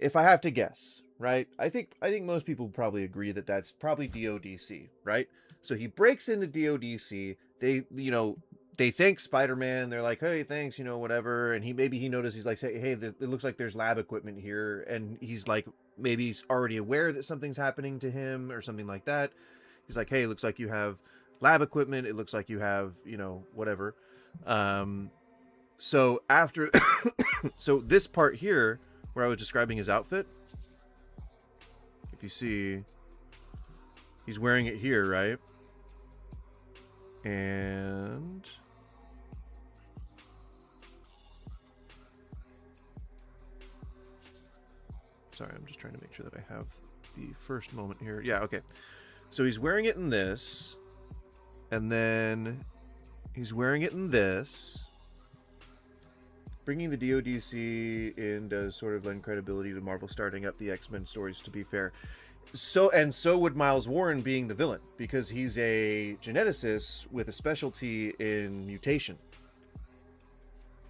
If I have to guess, right? I think most people probably agree that that's probably DODC, right? So he breaks into DODC. They thank Spider-Man. They're like, hey, thanks, whatever. And he noticed, he's like, say, hey, it looks like there's lab equipment here. And he's like, maybe he's already aware that something's happening to him or something like that. He's like, hey, it looks like you have lab equipment. It looks like you have, whatever. So after, so this part here where I was describing his outfit, if you see, he's wearing it here, right? And sorry, I'm just trying to make sure that I have the first moment here. Yeah, okay. So he's wearing it in this, and then he's wearing it in this. Bringing the DODC in does sort of lend credibility to Marvel starting up the X-Men stories, to be fair. So would Miles Warren being the villain, because he's a geneticist with a specialty in mutation.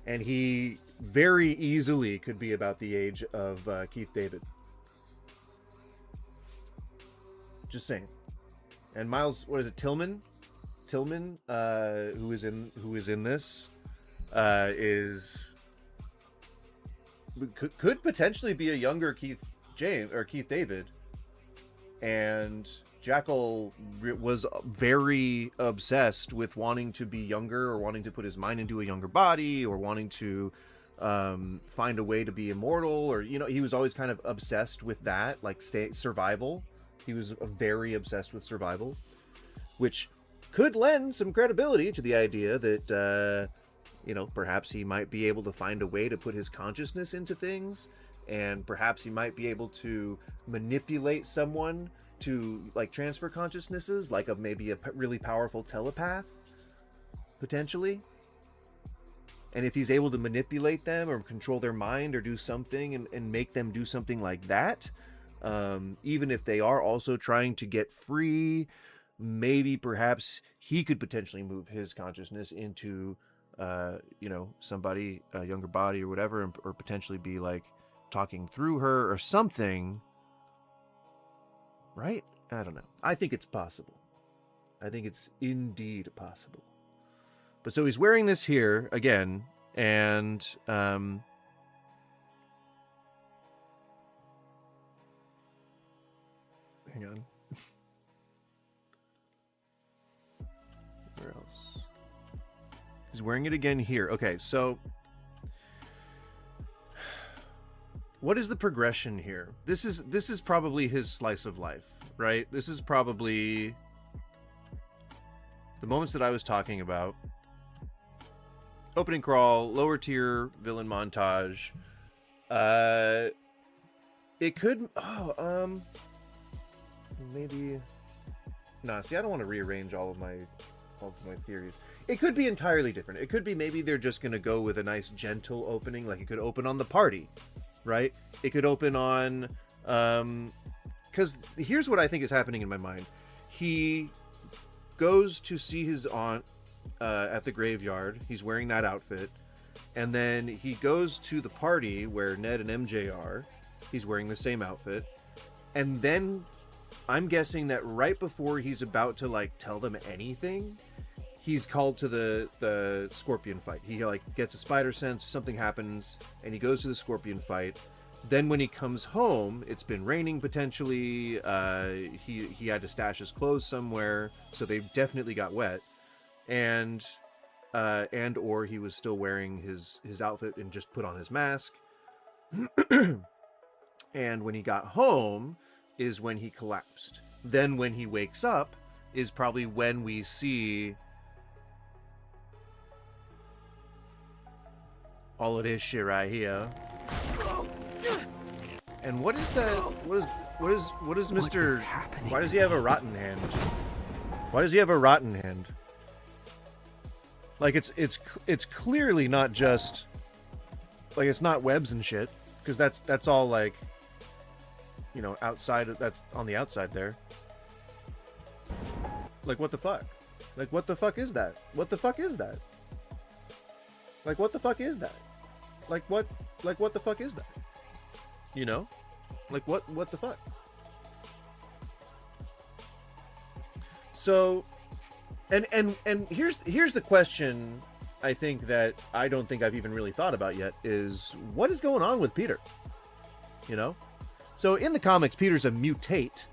And he very easily could be about the age of Keith David. Just saying. And Miles, what is it, Tillman, who is in this, is could potentially be a younger Keith David. And Jackal was very obsessed with wanting to be younger, or wanting to put his mind into a younger body, or wanting to find a way to be immortal, or he was always kind of obsessed with that, like survival. He was very obsessed with survival, which could lend some credibility to the idea that perhaps he might be able to find a way to put his consciousness into things, and perhaps he might be able to manipulate someone to like transfer consciousnesses, like maybe a really powerful telepath, potentially. And if he's able to manipulate them or control their mind or do something and make them do something like that, even if they are also trying to get free, maybe perhaps he could potentially move his consciousness into somebody, a younger body or whatever, or potentially be like talking through her or something, right? I don't know. I think it's possible. I think it's indeed possible. But so he's wearing this here again, and hang on. Where else? He's wearing it again here. Okay, so what is the progression here? This is probably his slice of life, right? This is probably the moments that I was talking about. Opening crawl, lower tier villain montage. It could maybe. Nah, see, I don't want to rearrange all of my theories. It could be entirely different. It could be maybe they're just gonna go with a nice gentle opening, like it could open on the party, right? It could open on because here's what I think is happening in my mind. He goes to see his aunt at the graveyard. He's wearing that outfit, and then he goes to the party where Ned and MJ are. He's wearing the same outfit, and then I'm guessing that right before he's about to like tell them anything, he's called to the scorpion fight. He like gets a spider sense, something happens, and he goes to the scorpion fight. Then when he comes home, it's been raining potentially. He had to stash his clothes somewhere, so they definitely got wet. And or he was still wearing his outfit and just put on his mask. And when he got home is when he collapsed. Then when he wakes up is probably when we see all of this shit right here. And what is that? What is Mr. Why does he have a rotten hand? Why does he have a rotten hand? Like it's clearly not just like, it's not webs and shit, because that's all like, outside. That's on the outside there. Like, what the fuck? Like, what the fuck is that? What the fuck is that? Like, what the fuck is that? Like, what the fuck is that? Like, what the fuck? So, and here's the question I think that I don't think I've even really thought about yet is, what is going on with Peter? So in the comics, Peter's a mutate,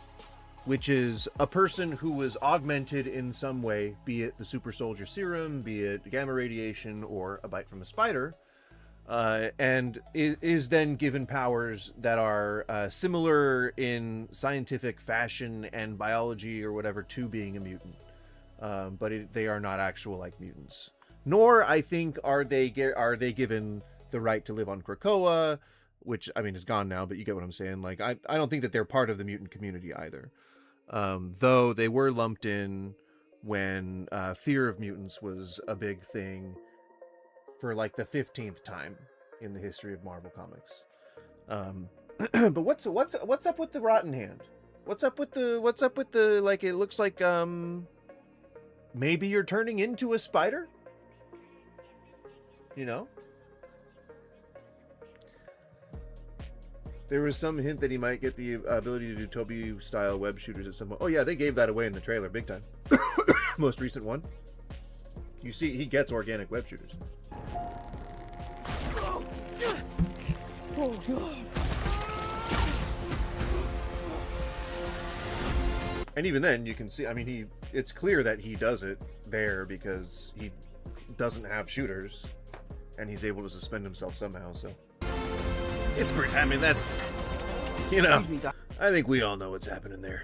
which is a person who was augmented in some way, be it the super soldier serum, be it gamma radiation, or a bite from a spider, and is then given powers that are similar in scientific fashion and biology or whatever to being a mutant. But they are not actual like mutants. Nor, I think, are they given the right to live on Krakoa, which, I mean, is gone now, but you get what I'm saying. Like, I don't think that they're part of the mutant community either. Though they were lumped in when fear of mutants was a big thing for like the 15th time in the history of Marvel Comics. But what's up with the rotten hand? What's up with the like, it looks like maybe you're turning into a spider? You know? There was some hint that he might get the ability to do Toby-style web shooters at some point. Oh yeah, they gave that away in the trailer, big time. Most recent one. You see, he gets organic web shooters. Oh, God. And even then, you can see, I mean, it's clear that he does it there because he doesn't have shooters, and he's able to suspend himself somehow, so. It's pretty, I mean, that's, you know, I think we all know what's happening there.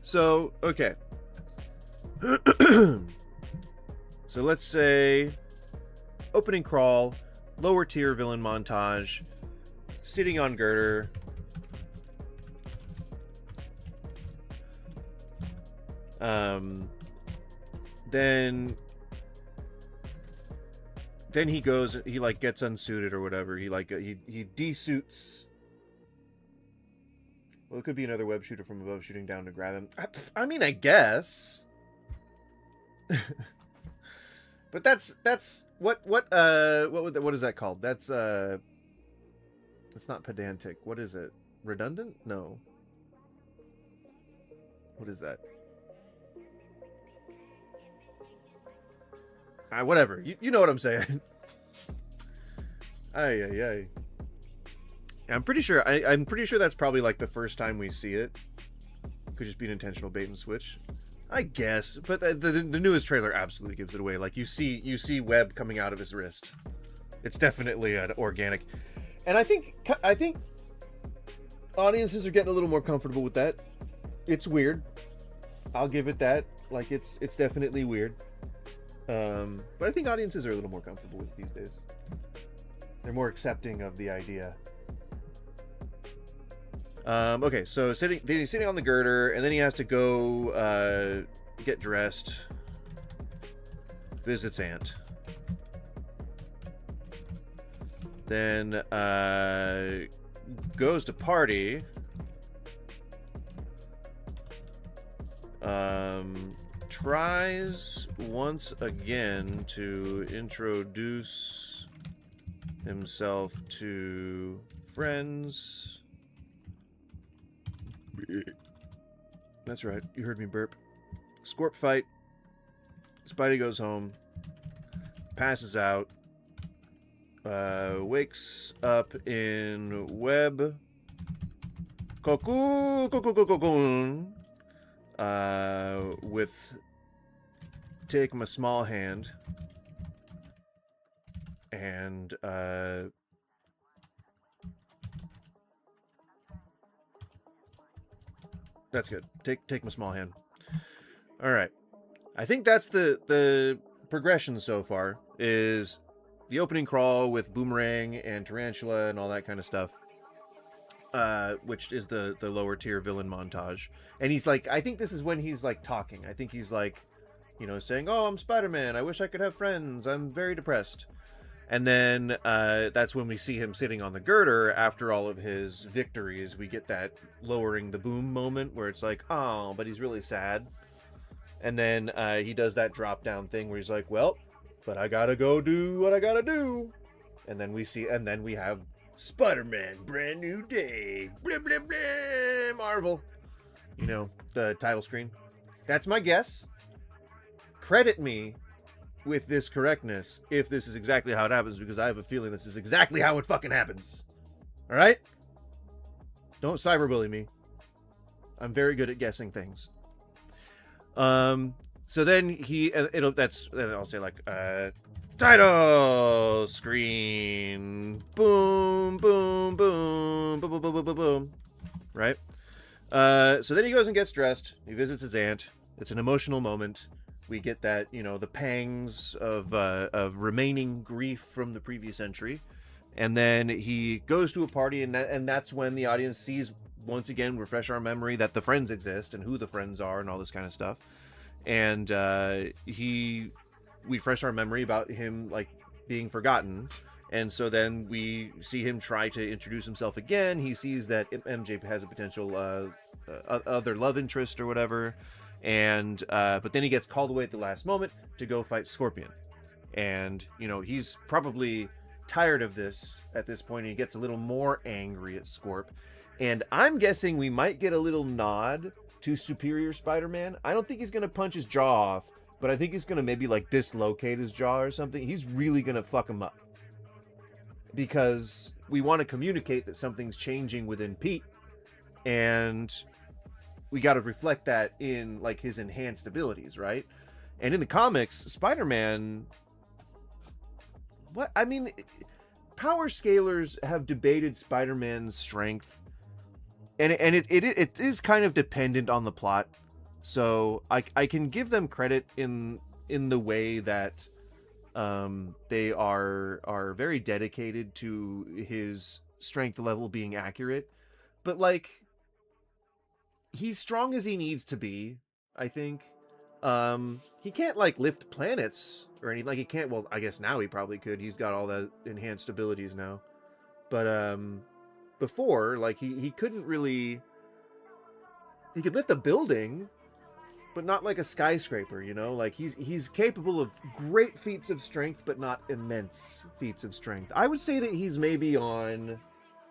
So, okay. So let's say, opening crawl, lower tier villain montage, sitting on girder. Then he goes, he like gets unsuited or whatever. He like he desuits. Well, it could be another web shooter from above shooting down to grab him. I mean, I guess. But that's what is that called? That's not pedantic. What is it? Redundant? No. What is that? Whatever. You know what I'm saying. Ay. I'm pretty sure that's probably like the first time we see it. Could just be an intentional bait and switch, I guess. But the newest trailer absolutely gives it away. Like you see web coming out of his wrist. It's definitely an organic, and I think audiences are getting a little more comfortable with that. It's weird. I'll give it that. Like it's definitely weird. But I think audiences are a little more comfortable with it these days. They're more accepting of the idea. Okay, so he's sitting on the girder, and then he has to go get dressed. Visits Aunt. Then goes to party. Tries once again to introduce himself to friends. That's right, you heard me burp. Scorp fight. Spidey goes home. Passes out. Wakes up in web. Cocoon. With take my small hand and that's good. Take my small hand. All right. I think that's the progression so far is the opening crawl with Boomerang and Tarantula and all that kind of stuff. Which is the lower tier villain montage. And he's like, I think this is when he's like talking. I think he's like, you know, saying, "Oh, I'm Spider-Man. I wish I could have friends. I'm very depressed." And then that's when we see him sitting on the girder after all of his victories. We get that lowering the boom moment where it's like, oh, but he's really sad. And then he does that drop down thing where he's like, well, but I gotta go do what I gotta do. And then we have Spider-Man, brand new day. Blah, blah, blah, Marvel. You know, the title screen. That's my guess. Credit me with this correctness if this is exactly how it happens, because I have a feeling this is exactly how it fucking happens. Alright? Don't cyberbully me. I'm very good at guessing things. So then I'll say like, title screen, boom, boom, boom, boom, boom, boom, boom, boom, boom, right? So then he goes and gets dressed. He visits his aunt. It's an emotional moment. We get that, the pangs of remaining grief from the previous entry. And then he goes to a party, and that's when the audience sees, once again, refresh our memory that the friends exist and who the friends are and all this kind of stuff. And we refresh our memory about him, like, being forgotten. And so then we see him try to introduce himself again. He sees that MJ has a potential other love interest or whatever. And but then he gets called away at the last moment to go fight Scorpion. And, he's probably tired of this at this point, and he gets a little more angry at Scorp. And I'm guessing we might get a little nod to Superior Spider-Man. I don't think he's going to punch his jaw off, but I think he's going to maybe, like, dislocate his jaw or something. He's really going to fuck him up. Because we want to communicate that something's changing within Pete, and we got to reflect that in, like, his enhanced abilities, right? And in the comics, Spider-Man... power scalers have debated Spider-Man's strength, and it is kind of dependent on the plot. So I can give them credit in the way that they are very dedicated to his strength level being accurate, but, like, he's strong as he needs to be, I think. He can't, like, lift planets or anything. Like, he can't, well, I guess now he probably could. He's got all the enhanced abilities now. But, before, like, he couldn't really... He could lift a building, but not like a skyscraper, Like, he's capable of great feats of strength, but not immense feats of strength. I would say that he's maybe on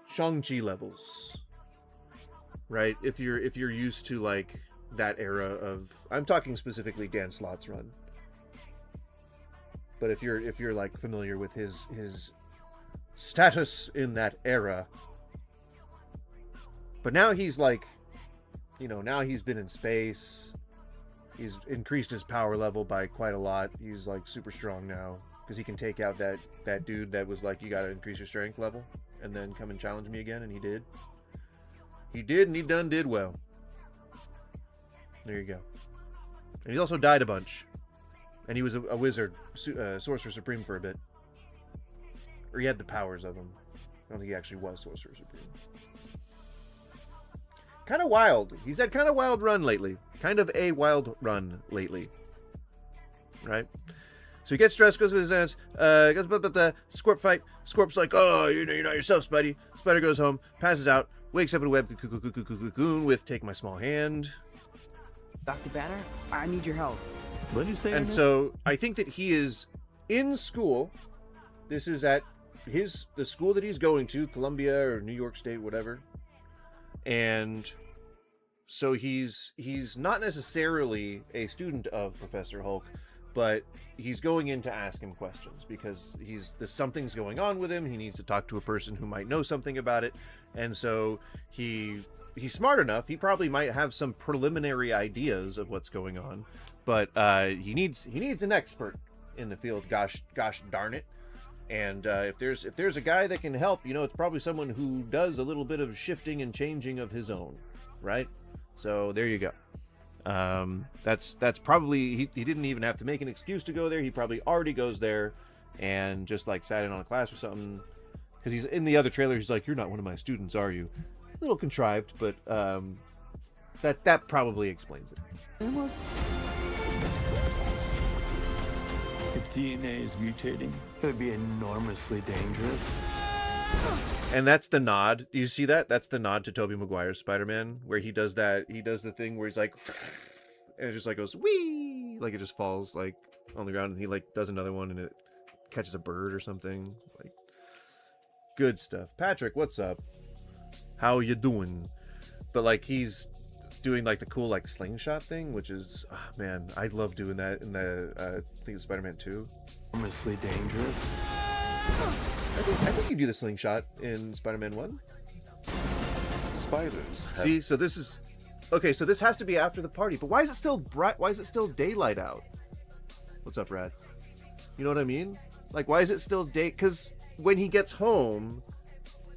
Shang-Chi levels, right? If you're used to, like, that era of... I'm talking specifically Dan Slott's run. But if you're like familiar with his status in that era. But now he's like, now he's been in space. He's increased his power level by quite a lot. He's, like, super strong now because he can take out that dude that was like, you got to increase your strength level and then come and challenge me again, and he did. He did, and he did well. There you go. And he's also died a bunch. And he was a wizard, Sorcerer Supreme for a bit. Or he had the powers of him. I don't think he actually was Sorcerer Supreme. Kind of wild. He's had kind of wild run lately. Kind of a wild run lately. Right? So he gets dressed, goes with his aunts, goes the Scorp fight. Scorp's like, oh, you're not yourself, Spidey. Spider goes home, passes out, wakes up in a web cocoon with Take My Small Hand. Dr. Banner, I need your help. What did you say? And so I think that he is in school. This is at the school that he's going to, Columbia or New York State, whatever. And so he's not necessarily a student of Professor Hulk, but he's going in to ask him questions because something's going on with him. He needs to talk to a person who might know something about it. And so he's smart enough. He probably might have some preliminary ideas of what's going on, but he needs an expert in the field. Gosh darn it! And if there's a guy that can help, it's probably someone who does a little bit of shifting and changing of his own, right? So there you go. That's probably he didn't even have to make an excuse to go there. He probably already goes there and just, like, sat in on a class or something. Because he's in the other trailer. He's like, "You're not one of my students, are you?" A little contrived, but that probably explains it. If DNA is mutating, it would be enormously dangerous. And that's the nod. Do you see that? That's the nod to Tobey Maguire's Spider-Man, where he does that. He does the thing where he's like, and it just, like, goes whee, like it just falls, like, on the ground, and he, like, does another one, and it catches a bird or something. Like, good stuff. Patrick, what's up? How you doing? But, like, he's doing, like, the cool, like, slingshot thing, which is, oh, man, I love doing that in the I think it's Spider-Man 2. Enormously dangerous. I think you do the slingshot in Spider-Man 1. Spiders have... See, so this is... okay, so this has to be after the party, but why is it still bright? Why is it still daylight out? What's up, Brad? You know what I mean? Like, why is it still day? Because when he gets home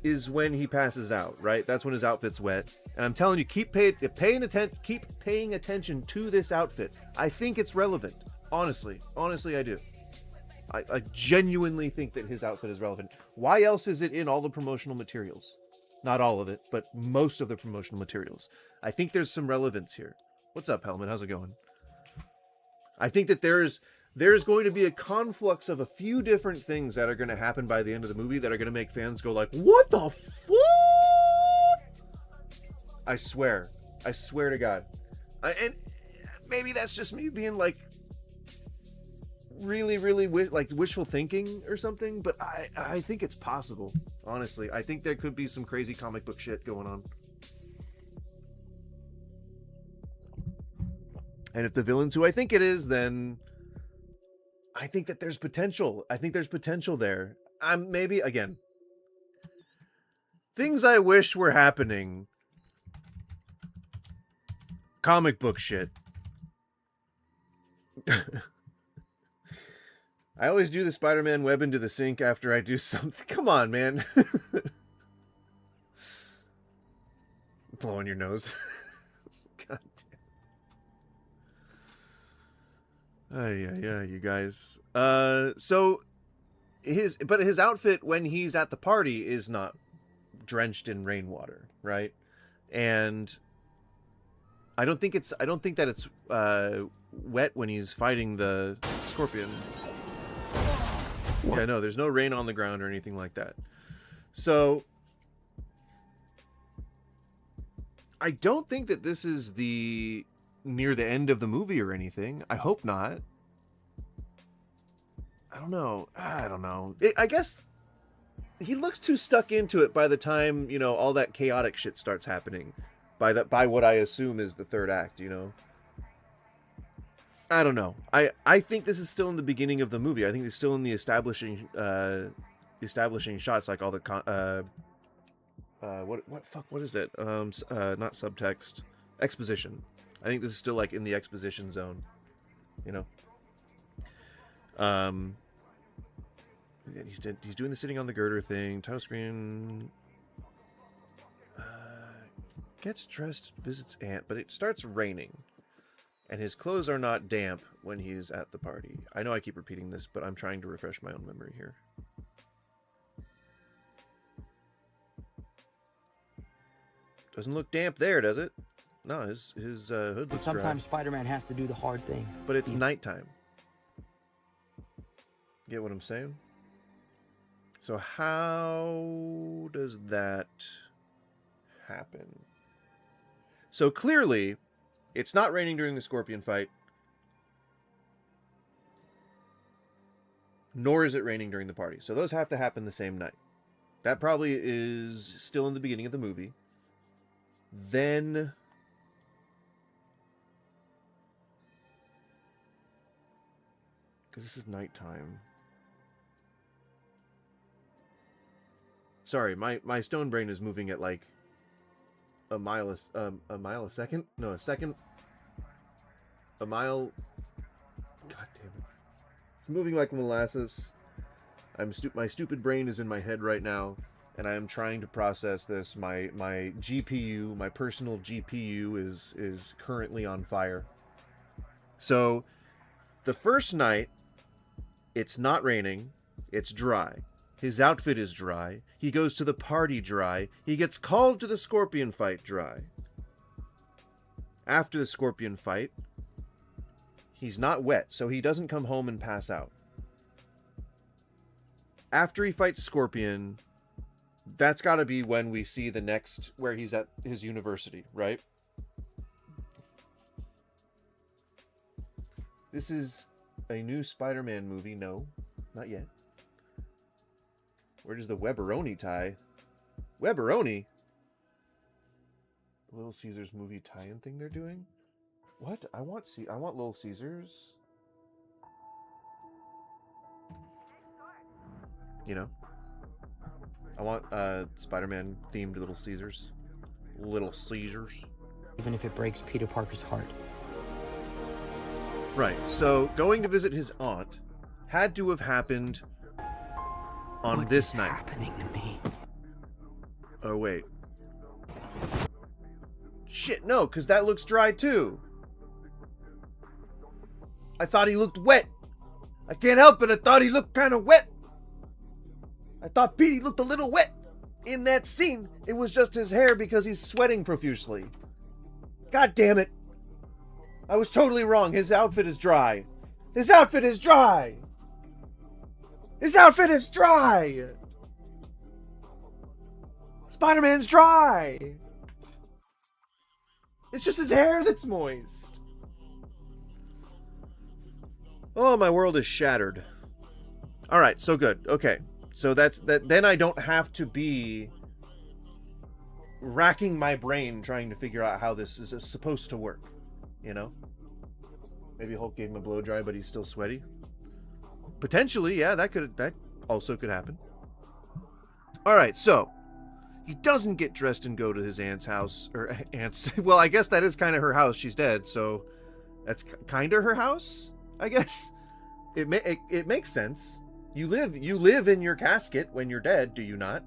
is when he passes out, right? That's when his outfit's wet. And I'm telling you, keep paying attention to this outfit. I think it's relevant. Honestly, I do. I genuinely think that his outfit is relevant. Why else is it in all the promotional materials? Not all of it, but most of the promotional materials. I think there's some relevance here. What's up, Helmet? How's it going? I think that there's going to be a conflux of a few different things that are going to happen by the end of the movie that are going to make fans go like, what the fuck? I swear to God. And maybe that's just me being like really wishful thinking or something, but I think it's possible. Honestly, I think there could be some crazy comic book shit going on. And if the villain's who I think it is, then I think that there's potential. I think there's potential there. Maybe, again, things I wish were happening. Comic book shit. I always do the Spider-Man web into the sink after I do something. Come on, man. Blowing your nose. God damn. Yeah, you guys. So his outfit when he's at the party is not drenched in rainwater, right? And I don't think that it's wet when he's fighting the Scorpion. What? Yeah, no, there's no rain on the ground or anything like that. So I don't think that this is near the end of the movie or anything. I hope not. I don't know. I guess he looks too stuck into it by the time, all that chaotic shit starts happening. By what I assume is the third act, I don't know. I think this is still in the beginning of the movie. I think it's still in the establishing shots, like all the what is it? Not subtext, exposition. I think this is still like in the exposition zone, He's doing the sitting on the girder thing. Title screen. Gets dressed, visits aunt, but it starts raining. And his clothes are not damp when he's at the party. I know I keep repeating this, but I'm trying to refresh my own memory here. Doesn't look damp there, does it? No, his hood looks Sometimes dry. Spider-Man has to do the hard thing. But it's nighttime. Get what I'm saying? So how does that happen? So clearly, it's not raining during the Scorpion fight. Nor is it raining during the party. So those have to happen the same night. That probably is still in the beginning of the movie. Then because this is nighttime. Sorry, my stone brain is moving at like a mile a second? No, a second. A mile. God damn it! It's moving like molasses. My stupid brain is in my head right now, and I am trying to process this. My GPU, my personal GPU, is currently on fire. So, the first night, it's not raining. It's dry. His outfit is dry. He goes to the party dry. He gets called to the Scorpion fight dry. After the Scorpion fight, he's not wet, so he doesn't come home and pass out. After he fights Scorpion, that's got to be when we see the next, where he's at his university, right? This is a new Spider-Man movie. No, not yet. Where does the Webberoni tie? Webberoni? The Little Caesars movie tie-in thing they're doing? What? I want Little Caesars. I want Spider-Man themed Little Caesars. Little Caesars. even if it breaks Peter Parker's heart. Right, so going to visit his aunt had to have happened on What this is night. happening to me? Oh, wait. Shit, no, because that looks dry too. I thought he looked wet. I can't help it, I thought he looked kind of wet. I thought Petey looked a little wet in that scene. It was just his hair because he's sweating profusely. God damn it. I was totally wrong. His outfit is dry. His outfit is dry. His outfit is dry. Spider-Man's dry. It's just his hair that's moist. Oh, my world is shattered. All right, so good. Okay. So that's that. Then I don't have to be racking my brain trying to figure out how this is supposed to work. You know? Maybe Hulk gave him a blow dry, but he's still sweaty. Potentially, yeah, that also could happen. All right, so he doesn't get dressed and go to his aunt's house, or aunt's. Well, I guess that is kind of her house. She's dead, so that's kind of her house. I guess it makes sense. You live in your casket when you're dead, do you not?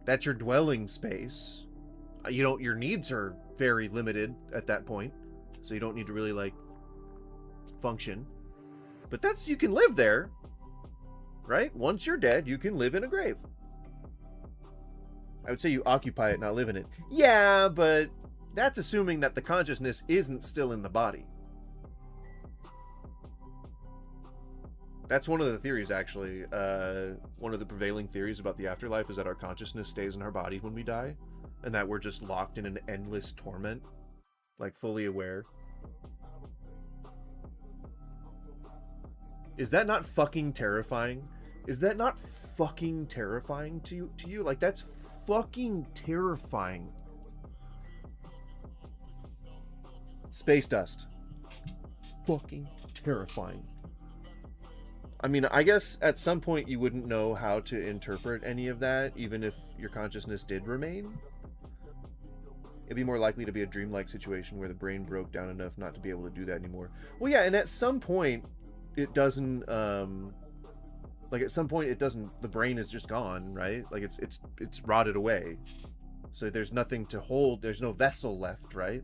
That's your dwelling space. Your needs are very limited at that point, so you don't need to really like function. But you can live there, right? Once you're dead, you can live in a grave. I would say you occupy it, not live in it. Yeah, but that's assuming that the consciousness isn't still in the body. That's one of the theories, actually. One of the prevailing theories about the afterlife is that our consciousness stays in our body when we die, and that we're just locked in an endless torment, like fully aware. Is that not fucking terrifying? Is that not fucking terrifying to you? Like, that's fucking terrifying. Space dust. Fucking terrifying. I mean, I guess at some point you wouldn't know how to interpret any of that, even if your consciousness did remain. It'd be more likely to be a dreamlike situation where the brain broke down enough not to be able to do that anymore. Well, yeah, and at some point it doesn't, like at some point it doesn't, the brain is just gone, right? Like it's rotted away. So there's nothing to hold, there's no vessel left, right?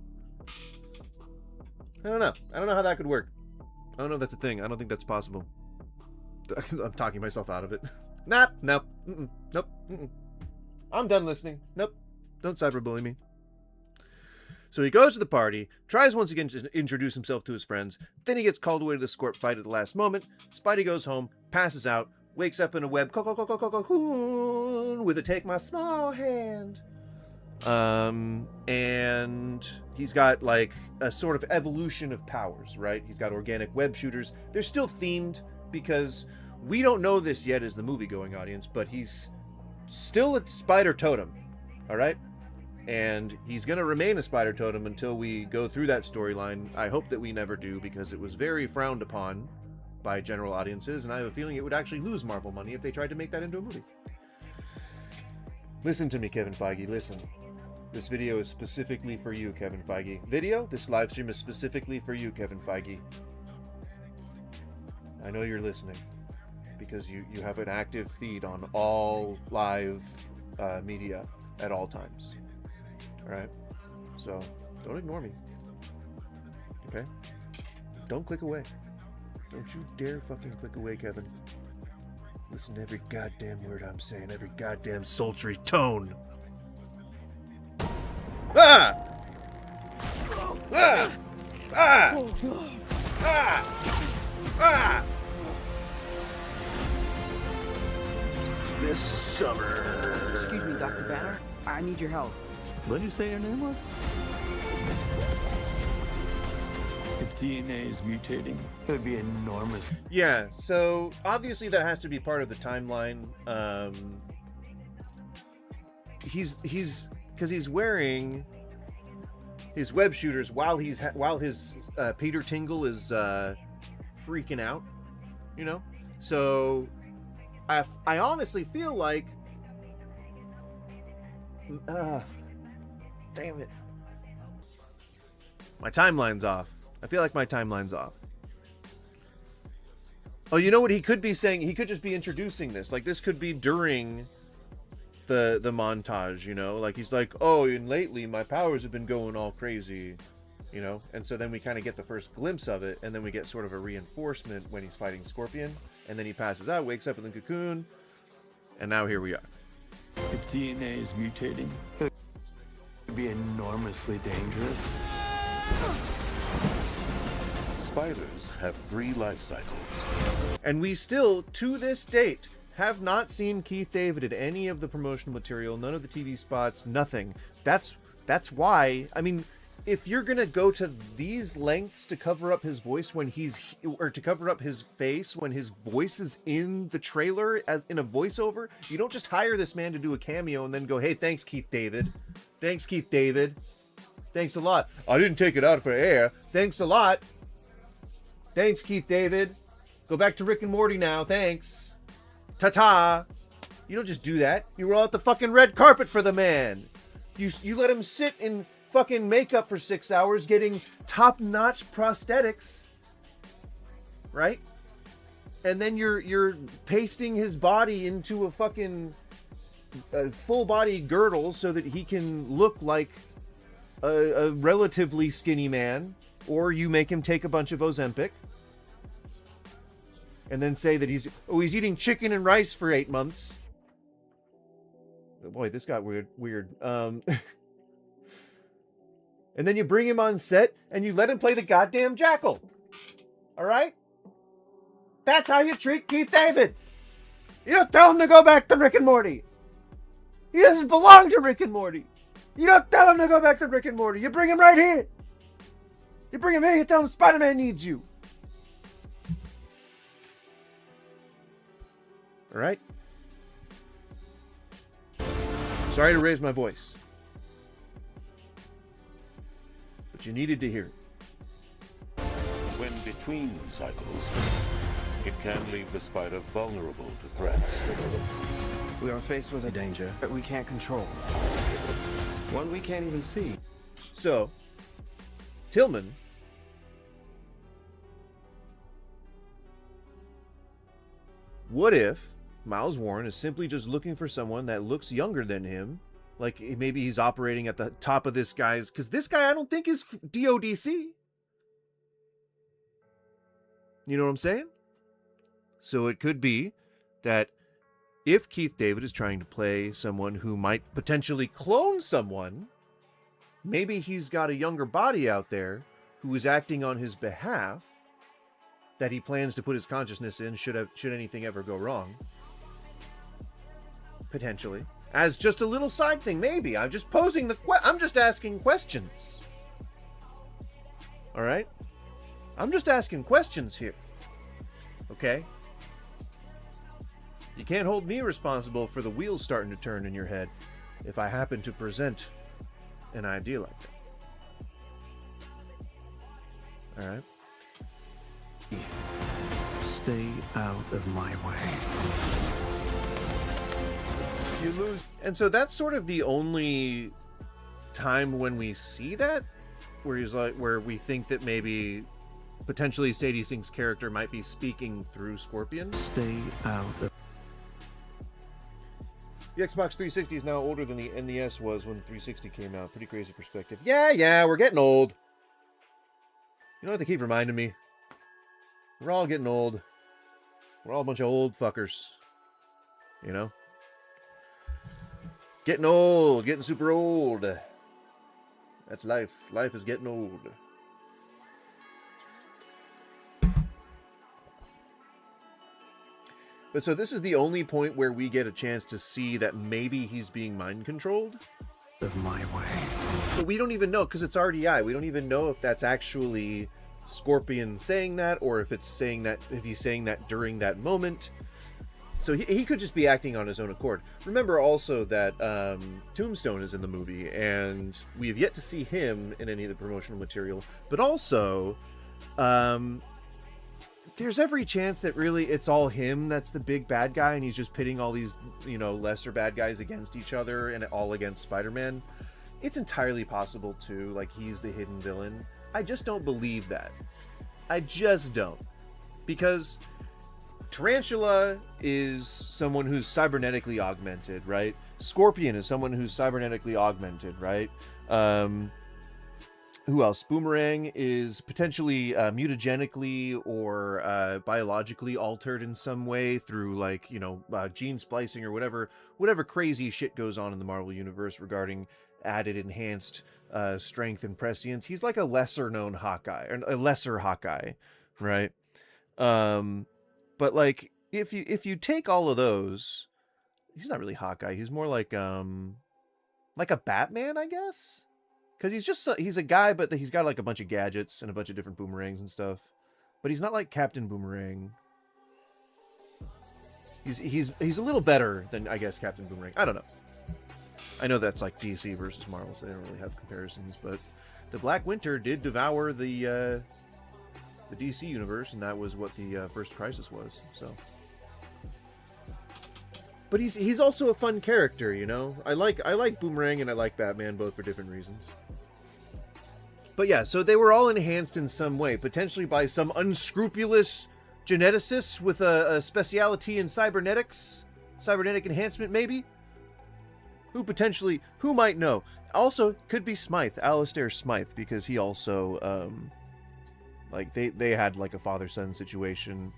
I don't know how that could work. I don't know if that's a thing. I don't think that's possible. I'm talking myself out of it. Nope. I'm done listening. Nope. Don't cyberbully me. So he goes to the party, tries once again to introduce himself to his friends, then he gets called away to the Scorp fight at the last moment. Spidey goes home, passes out, wakes up in a web cocoon with a take my small hand. And he's got like a sort of evolution of powers, right? He's got organic web shooters. They're still themed because we don't know this yet as the movie-going audience, but he's still a spider totem, all right? And he's going to remain a spider totem until we go through that storyline. I hope that we never do, because it was very frowned upon by general audiences, and I have a feeling it would actually lose Marvel money if they tried to make that into a movie. Listen to me, Kevin Feige, listen. This video is specifically for you, Kevin Feige. This live stream is specifically for you, Kevin Feige. I know you're listening, because you have an active feed on all live media at all times. Alright? So, don't ignore me. Okay? Don't click away. Don't you dare fucking click away, Kevin. Listen to every goddamn word I'm saying, every goddamn sultry tone. Ah! Ah! Ah! Ah! Ah! This summer. Excuse me, Dr. Banner. I need your help. What did you say your name was? If DNA is mutating, it would be enormous. Yeah, so obviously that has to be part of the timeline. He's because he's wearing his web shooters while his Peter Tingle is freaking out, you know. So I honestly feel like damn it. My timeline's off. I feel like my timeline's off. Oh, you know what he could be saying? He could just be introducing this. Like, this could be during the montage, you know? Like, he's like, oh, and lately my powers have been going all crazy, you know? And so then we kind of get the first glimpse of it, and then we get sort of a reinforcement when he's fighting Scorpion. And then he passes out, wakes up in the cocoon, and now here we are. If DNA is mutating, it could be enormously dangerous. Spiders have 3 life cycles. And we still, to this date, have not seen Keith David in any of the promotional material, none of the TV spots, nothing. That's why, I mean, if you're gonna go to these lengths to cover up his voice when he's, or to cover up his face when his voice is in the trailer as in a voiceover, you don't just hire this man to do a cameo and then go, hey, thanks, Keith David. Thanks, Keith David. Thanks a lot. I didn't take it out for air. Thanks a lot. Thanks, Keith David. Go back to Rick and Morty now. Thanks. Ta-ta. You don't just do that. You roll out the fucking red carpet for the man. You let him sit in fucking makeup for 6 hours getting top-notch prosthetics. Right? And then you're pasting his body into a fucking full-body girdle so that he can look like a relatively skinny man. Or you make him take a bunch of Ozempic. And then say that he's eating chicken and rice for 8 months. Oh boy, this got weird. And then you bring him on set and you let him play the goddamn jackal. All right? That's how you treat Keith David. You don't tell him to go back to Rick and Morty. He doesn't belong to Rick and Morty. You don't tell him to go back to Rick and Morty. You bring him right here. You bring him here, you tell him Spider-Man needs you. All right? Sorry to raise my voice. But you needed to hear it. When between cycles, it can leave the spider vulnerable to threats. We are faced with a danger that we can't control. One we can't even see. So, Tillman what if Miles Warren is simply just looking for someone that looks younger than him? Like, maybe he's operating at the top of this guy's... Because this guy, I don't think, is DODC. You know what I'm saying? So it could be that if Keith David is trying to play someone who might potentially clone someone, maybe he's got a younger body out there who is acting on his behalf that he plans to put his consciousness in should anything ever go wrong. Potentially. As just a little side thing, maybe. I'm just posing I'm just asking questions. Alright? I'm just asking questions here. Okay? You can't hold me responsible for the wheels starting to turn in your head if I happen to present an idea like that. Alright? Stay out of my way. You lose. And so that's sort of the only time when we see that, where he's like, where we think that maybe potentially Sadie Sink's character might be speaking through Scorpion. Stay out of... The Xbox 360 is now older than the NES was when the 360 came out. Pretty crazy perspective. Yeah, we're getting old. You don't have to keep reminding me. We're all getting old. We're all a bunch of old fuckers. You know? Getting old. Getting super old. That's life. Life is getting old. But so this is the only point where we get a chance to see that maybe he's being mind controlled. Of my way. But we don't even know, because it's RDI. We don't even know if that's actually Scorpion saying that, or if it's saying that, if he's saying that during that moment. So he could just be acting on his own accord. Remember also that Tombstone is in the movie, and we have yet to see him in any of the promotional material. But also, there's every chance that really it's all him that's the big bad guy, and he's just pitting all these, you know, lesser bad guys against each other and all against Spider-Man. It's entirely possible too, like he's the hidden villain. I just don't believe that. I just don't. Because Tarantula is someone who's cybernetically augmented, right? Scorpion is someone who's cybernetically augmented, right? Who else? Boomerang is potentially mutagenically or biologically altered in some way through, like, you know, gene splicing or whatever crazy shit goes on in the Marvel Universe regarding added enhanced strength and prescience. He's like a lesser known Hawkeye, or a lesser Hawkeye, right? But like if you take all of those, he's not really Hawkeye. He's more like a Batman, I guess. Because he's a guy, but he's got like a bunch of gadgets and a bunch of different boomerangs and stuff. But he's not like Captain Boomerang. He's a little better than, I guess, Captain Boomerang. I don't know. I know that's like DC versus Marvel, so they don't really have comparisons. But the Black Winter did devour the DC universe, and that was what the first Crisis was. So, but he's also a fun character, you know. I like Boomerang and I like Batman, both for different reasons. But yeah, so they were all enhanced in some way, potentially by some unscrupulous geneticists with a speciality in cybernetic enhancement, maybe. Who might know? Also, could be Smythe, Alistair Smythe, because he also, like, they had, like, a father-son situation,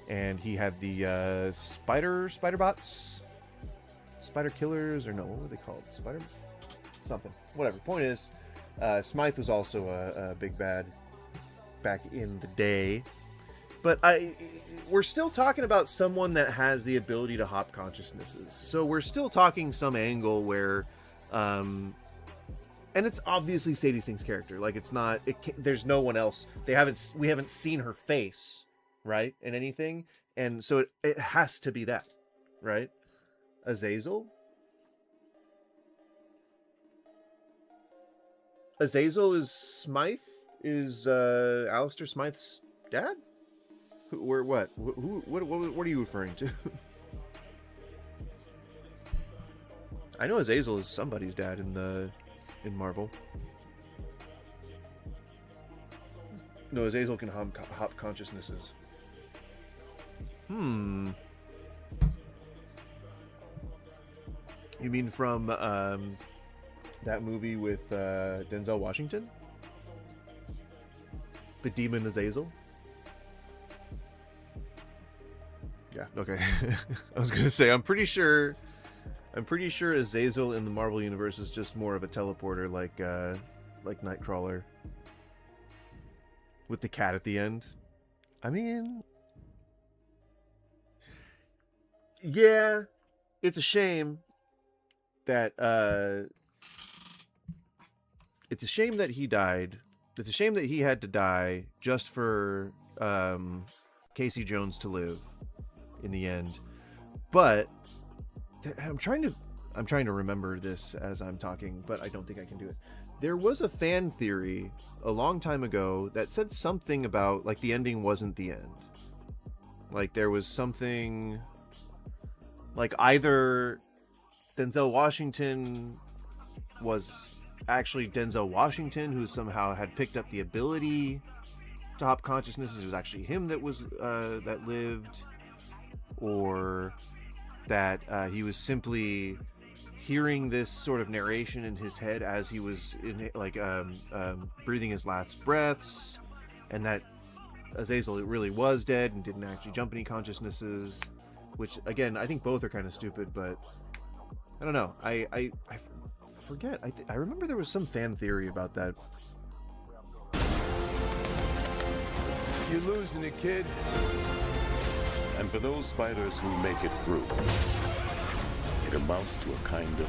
and he had the, spider bots? Spider killers, or no, what were they called? Spider? Something. Whatever. Point is, Smythe was also a big bad back in the day. But we're still talking about someone that has the ability to hop consciousnesses. So we're still talking some angle where, and it's obviously Sadie Sink's character. Like, it's not, there's no one else. We haven't seen her face, right, in anything. And so it has to be that, right? Azazel? Azazel is Smythe? Is Alistair Smythe's dad? What are you referring to? I know Azazel is somebody's dad in Marvel. No, Azazel can hop consciousnesses. You mean from that movie with Denzel Washington? The Demon Azazel? Yeah, okay. I was gonna say, I'm pretty sure Azazel in the Marvel Universe is just more of a teleporter, like Nightcrawler. With the cat at the end. I mean, yeah, it's a shame that he died. It's a shame that he had to die just for Casey Jones to live in the end. But I'm trying to remember this as I'm talking, but I don't think I can do it. There was a fan theory a long time ago that said something about, like, the ending wasn't the end. Like, there was something, like, either Denzel Washington was actually Denzel Washington, who somehow had picked up the ability to hop consciousnesses. It was actually him that was that lived, or that he was simply hearing this sort of narration in his head as he was breathing his last breaths, and that Azazel really was dead and didn't actually jump any consciousnesses. Which, again, I think both are kind of stupid, but I don't know. I forget. I remember there was some fan theory about that. You're losing it, kid. And for those spiders who make it through, it amounts to a kind of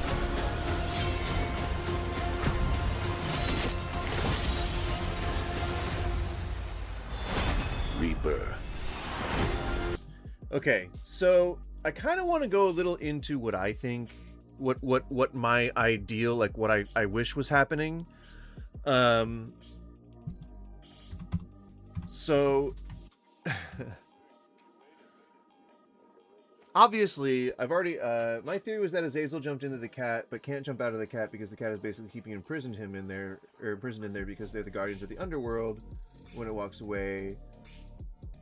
rebirth. Okay, so I kind of want to go a little into what I think, what my ideal, like what I wish was happening. So obviously, I've already, my theory was that Azazel jumped into the cat, but can't jump out of the cat because the cat is basically keeping imprisoned him in there, or imprisoned in there because they're the guardians of the underworld. When it walks away,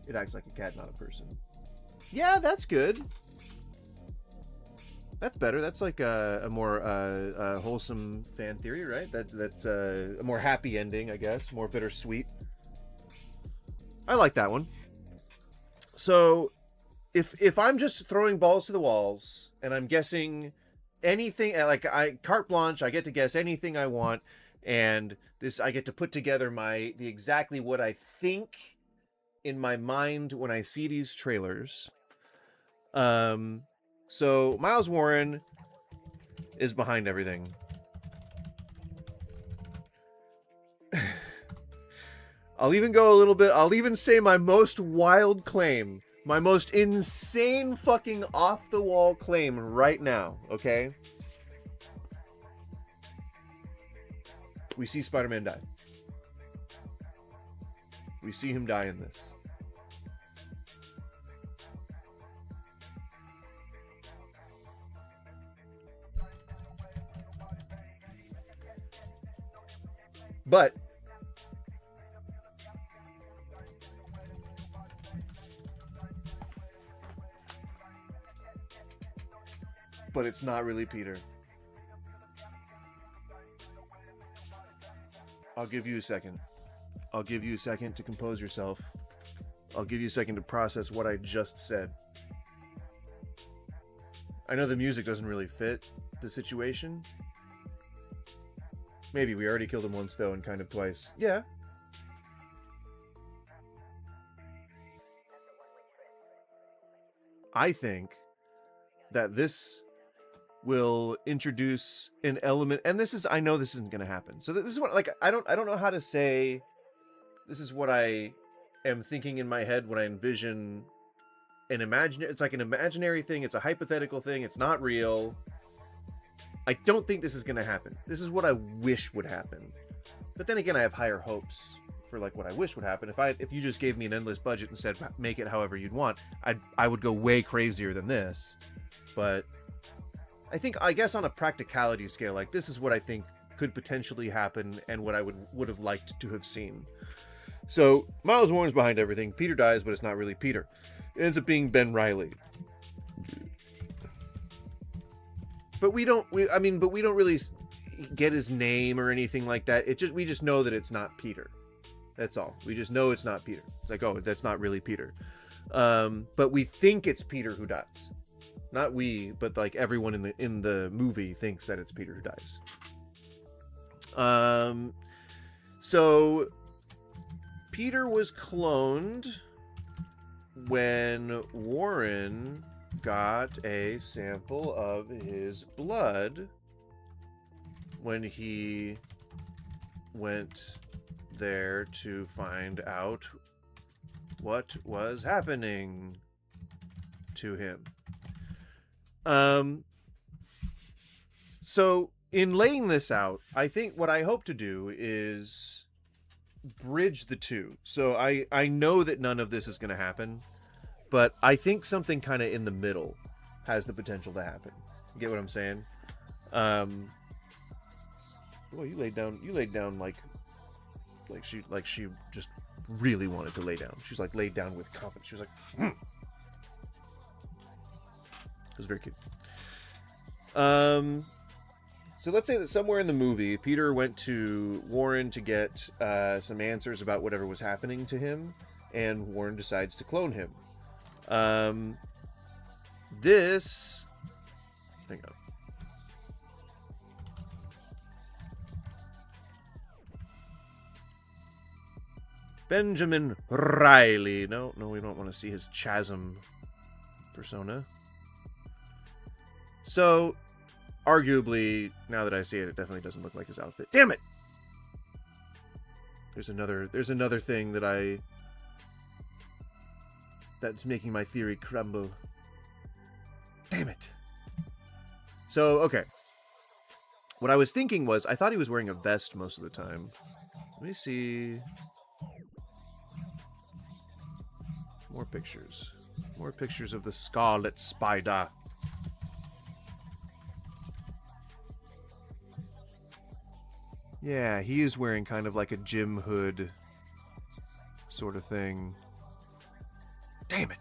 it acts like a cat, not a person. Yeah, that's good. That's better. That's like a more wholesome fan theory, right? That's a more happy ending, I guess. More bittersweet. I like that one. So, if I'm just throwing balls to the walls and I'm guessing anything, like carte blanche, I get to guess anything I want, and this I get to put together the exactly what I think in my mind when I see these trailers. So Miles Warren is behind everything. I'll even go a little bit, I'll even say my most wild claim, my most insane fucking off the wall claim right now, okay? We see Spider-Man die. We see him die in this. But it's not really Peter. I'll give you a second. I'll give you a second to compose yourself. I'll give you a second to process what I just said. I know the music doesn't really fit the situation. Maybe we already killed him once, though, and kind of twice. Yeah. I think that this will introduce an element, and this is, I know this isn't going to happen. So this is what, like, I don't know how to say, this is what I am thinking in my head when I envision an imaginary, it's like an imaginary thing, it's a hypothetical thing, it's not real. I don't think this is going to happen. This is what I wish would happen. But then again, I have higher hopes for like what I wish would happen. If you just gave me an endless budget and said make it however you'd want, I would go way crazier than this. But I guess on a practicality scale, like this is what I think could potentially happen and what I would have liked to have seen. So Miles Warren's behind everything. Peter dies, but it's not really Peter. It ends up being Ben Reilly. But we don't really get his name or anything like that. We just know that it's not Peter. That's all. We just know it's not Peter. It's like, oh, that's not really Peter. But we think it's Peter who dies. Not we, but like everyone in the movie thinks that it's Peter who dies. So Peter was cloned when Warren got a sample of his blood when he went there to find out what was happening to him. So in laying this out, I think what I hope to do is bridge the two. So I know that none of this is going to happen, but I think something kind of in the middle has the potential to happen. You get what I'm saying? Well, you laid down like she just really wanted to lay down. She's like laid down with confidence. She was like, It was very cute. So let's say that somewhere in the movie, Peter went to Warren to get some answers about whatever was happening to him, and Warren decides to clone him. Hang on. Benjamin Reilly. No, we don't want to see his chasm persona. So, arguably, now that I see it, it definitely doesn't look like his outfit. Damn it! There's another thing that's making my theory crumble. Damn it. So, okay. What I was thinking was, I thought he was wearing a vest most of the time. Let me see. More pictures. More pictures of the Scarlet Spider. Yeah, he is wearing kind of like a gym hood sort of thing. Damn it.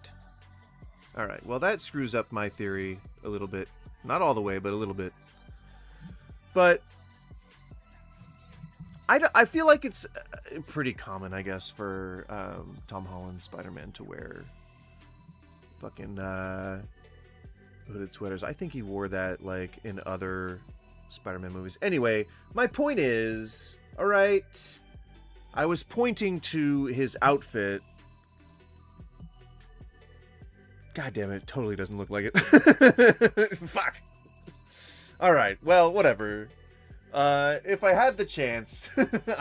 Alright, well that screws up my theory a little bit. Not all the way, but a little bit. But I feel like it's pretty common, I guess, for Tom Holland's Spider-Man to wear fucking hooded sweaters. I think he wore that like in other Spider-Man movies. Anyway, my point is, alright, I was pointing to his outfit. God damn it, totally doesn't look like it. Fuck. Alright, well, whatever. If I had the chance,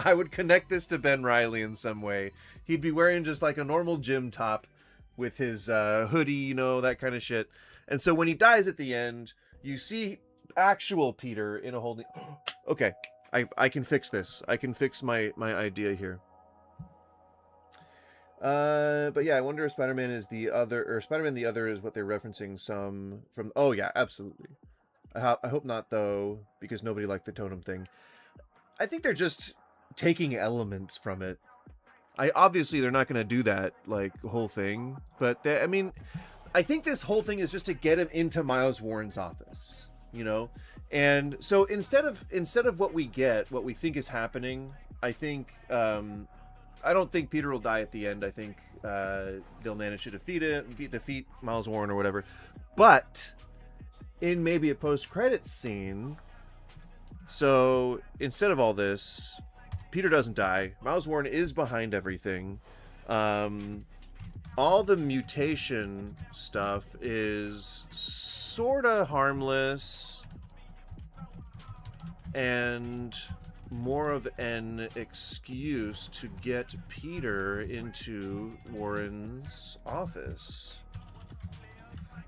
I would connect this to Ben Reilly in some way. He'd be wearing just like a normal gym top with his hoodie, you know, that kind of shit. And so when he dies at the end, you see actual Peter in a holding... Okay, I can fix this. I can fix my idea here. But yeah, I wonder if Spider-Man is the other, or Spider-Man the other is what they're referencing some from... Oh yeah, absolutely. I hope not, though, because nobody liked the totem thing. I think they're just taking elements from it. Obviously, they're not going to do that, like, whole thing. But, I mean, I think this whole thing is just to get him into Miles Warren's office, you know? And so instead of what we get, what we think is happening, I think... I don't think Peter will die at the end. I think they'll manage to defeat Miles Warren or whatever. But... in maybe a post-credits scene, so instead of all this, Peter doesn't die. Miles Warren is behind everything. All the mutation stuff is sort of harmless and more of an excuse to get Peter into Warren's office.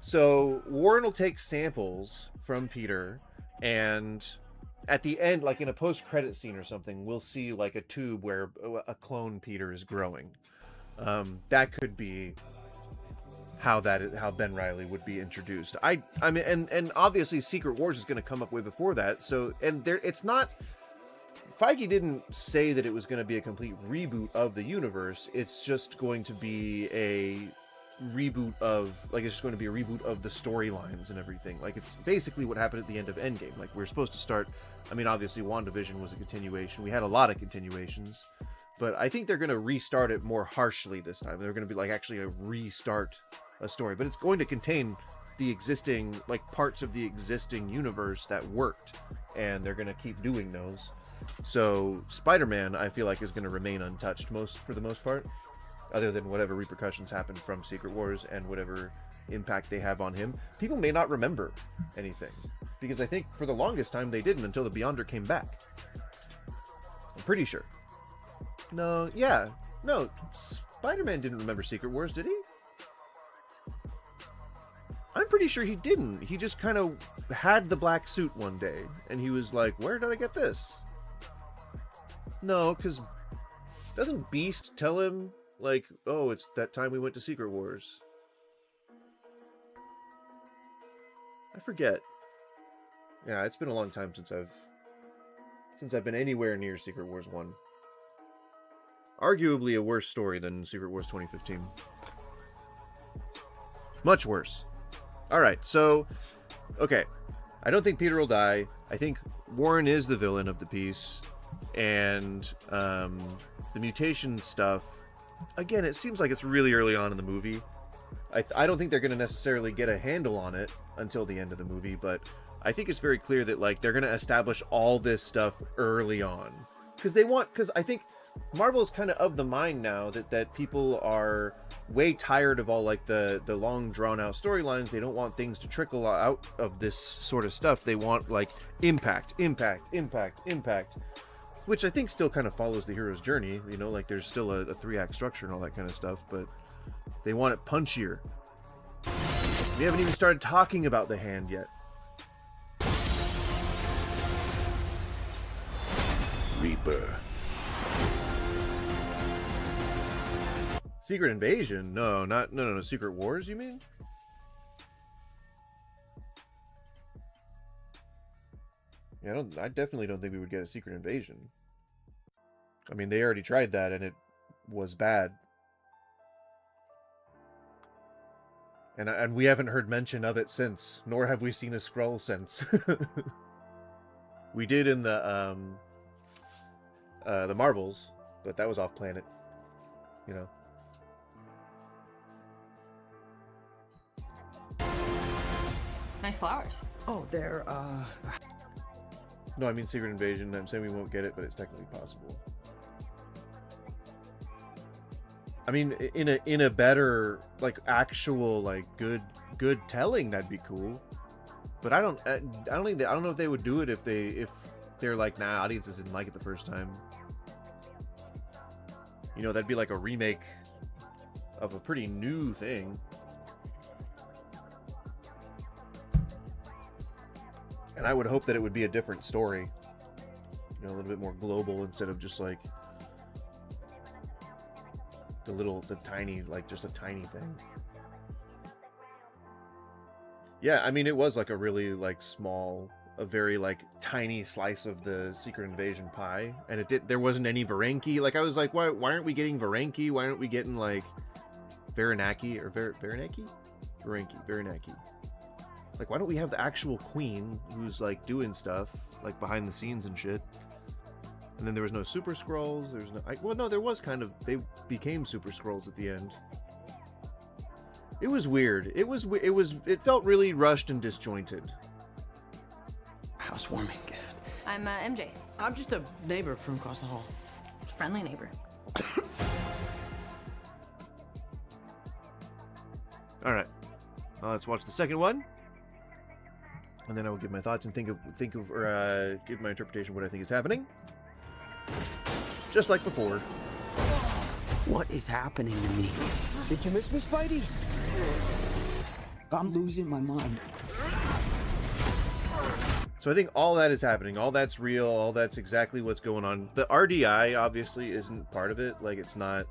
So Warren will take samples from Peter, and at the end, like in a post-credit scene or something, we'll see like a tube where a clone Peter is growing. That could be how Ben Reilly would be introduced. I mean, and obviously Secret Wars is going to come up way before that. So, and there, it's not. Feige didn't say that it was going to be a complete reboot of the universe. It's just going to be a reboot of, like, it's just going to be a reboot of the storylines and everything. Like, it's basically what happened at the end of Endgame. Like, we're supposed to start, I mean, obviously WandaVision was a continuation. We had a lot of continuations, but I think they're going to restart it more harshly this time. They're going to be like actually a restart a story, but it's going to contain the existing, like, parts of the existing universe that worked, and they're going to keep doing those. So Spider-Man, I feel like, is going to remain untouched for the most part, other than whatever repercussions happen from Secret Wars and whatever impact they have on him. People may not remember anything, because I think for the longest time they didn't until the Beyonder came back. I'm pretty sure. No, Spider-Man didn't remember Secret Wars, did he? I'm pretty sure he didn't. He just kind of had the black suit one day, and he was like, where did I get this? No, because doesn't Beast tell him, like, oh, it's that time we went to Secret Wars? I forget. Yeah, it's been a long time since I've been anywhere near Secret Wars 1. Arguably a worse story than Secret Wars 2015. Much worse. Alright, so, okay. I don't think Peter will die. I think Warren is the villain of the piece. And the mutation stuff, again, it seems like it's really early on in the movie. I don't think they're going to necessarily get a handle on it until the end of the movie, but I think it's very clear that, like, they're going to establish all this stuff early on. Because I think Marvel is kind of the mind now that people are way tired of all, like, the long drawn out storylines. They don't want things to trickle out of this sort of stuff. They want, like, impact, which I think still kind of follows the hero's journey. You know, like, there's still a 3-act structure and all that kind of stuff, but they want it punchier. We haven't even started talking about the Hand yet. Rebirth. Secret Invasion? No, no. Secret Wars, you mean? Yeah, I definitely don't think we would get a Secret Invasion. I mean, they already tried that and it was bad. And we haven't heard mention of it since, nor have we seen a scroll since. We did in the Marvels, but that was off planet, you know. Nice flowers. Oh, they're, No, I mean Secret Invasion. I'm saying we won't get it, but it's technically possible. I mean, in a better, like, actual, like, good telling, that'd be cool. But I don't know if they would do it if they're like, nah, audiences didn't like it the first time. You know, that'd be like a remake of a pretty new thing. And I would hope that it would be a different story. You know, a little bit more global instead of just like the tiny, like just a tiny thing. Yeah, I mean, it was like a really like small, a very like tiny slice of the Secret Invasion pie, and there wasn't any Varanki. Like I was like, why aren't we getting Varanki? Why aren't we getting like Varanaki or Varanaki? Varanaki. Like, why don't we have the actual queen who's like doing stuff like behind the scenes and shit? And then there was no Super Skrulls. There's no, well, no, there was kind of. They became Super Skrulls at the end. It was weird. It felt really rushed and disjointed. housewarming gift. I'm MJ. I'm just a neighbor from across the hall. Friendly neighbor. All right, let's watch the second one, and then I will give my thoughts and give my interpretation of what I think is happening. Just like before. What is happening to me? Did you miss me, Spidey? I'm losing my mind. So I think all that is happening. All that's real. All that's exactly what's going on. The RDI obviously isn't part of it. Like, it's not.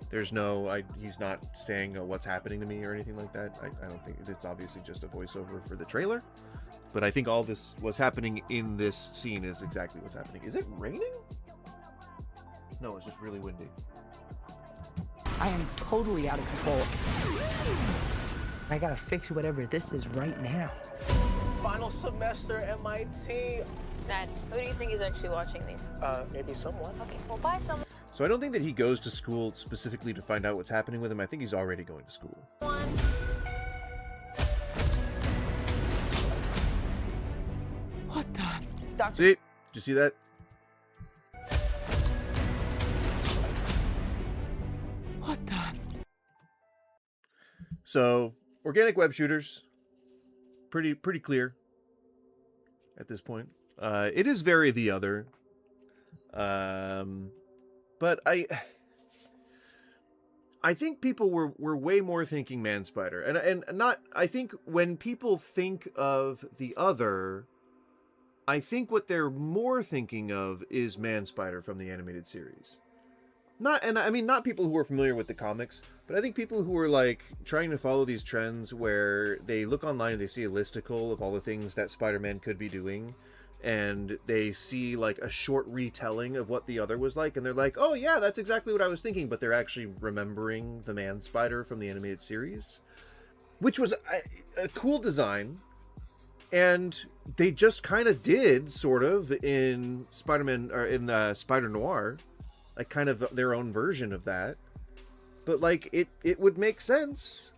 There's no. He's not saying what's happening to me or anything like that. I don't think it's obviously just a voiceover for the trailer. But I think all this, what's happening in this scene, is exactly what's happening. Is it raining? No, it's just really windy. I am totally out of control. I gotta fix whatever this is right now. Final semester MIT. Dad, who do you think is actually watching these? Maybe someone. Okay, well, buy some. So I don't think that he goes to school specifically to find out what's happening with him. I think he's already going to school. One. What the? Doctor. See? Did you see that? What the? So, organic web shooters. Pretty clear at this point. It is very The Other. But I think people were way more thinking Man-Spider. And not, I think when people think of The Other, I think what they're more thinking of is Man-Spider from the animated series. Not people who are familiar with the comics, but I think people who are like trying to follow these trends where they look online and they see a listicle of all the things that Spider-Man could be doing, and they see like a short retelling of what The Other was like, and they're like, oh yeah, that's exactly what I was thinking, but they're actually remembering the Man-Spider from the animated series, which was a cool design, and they just kind of did sort of in Spider-Man, or in the Spider-Noir, like kind of their own version of that. But like it would make sense,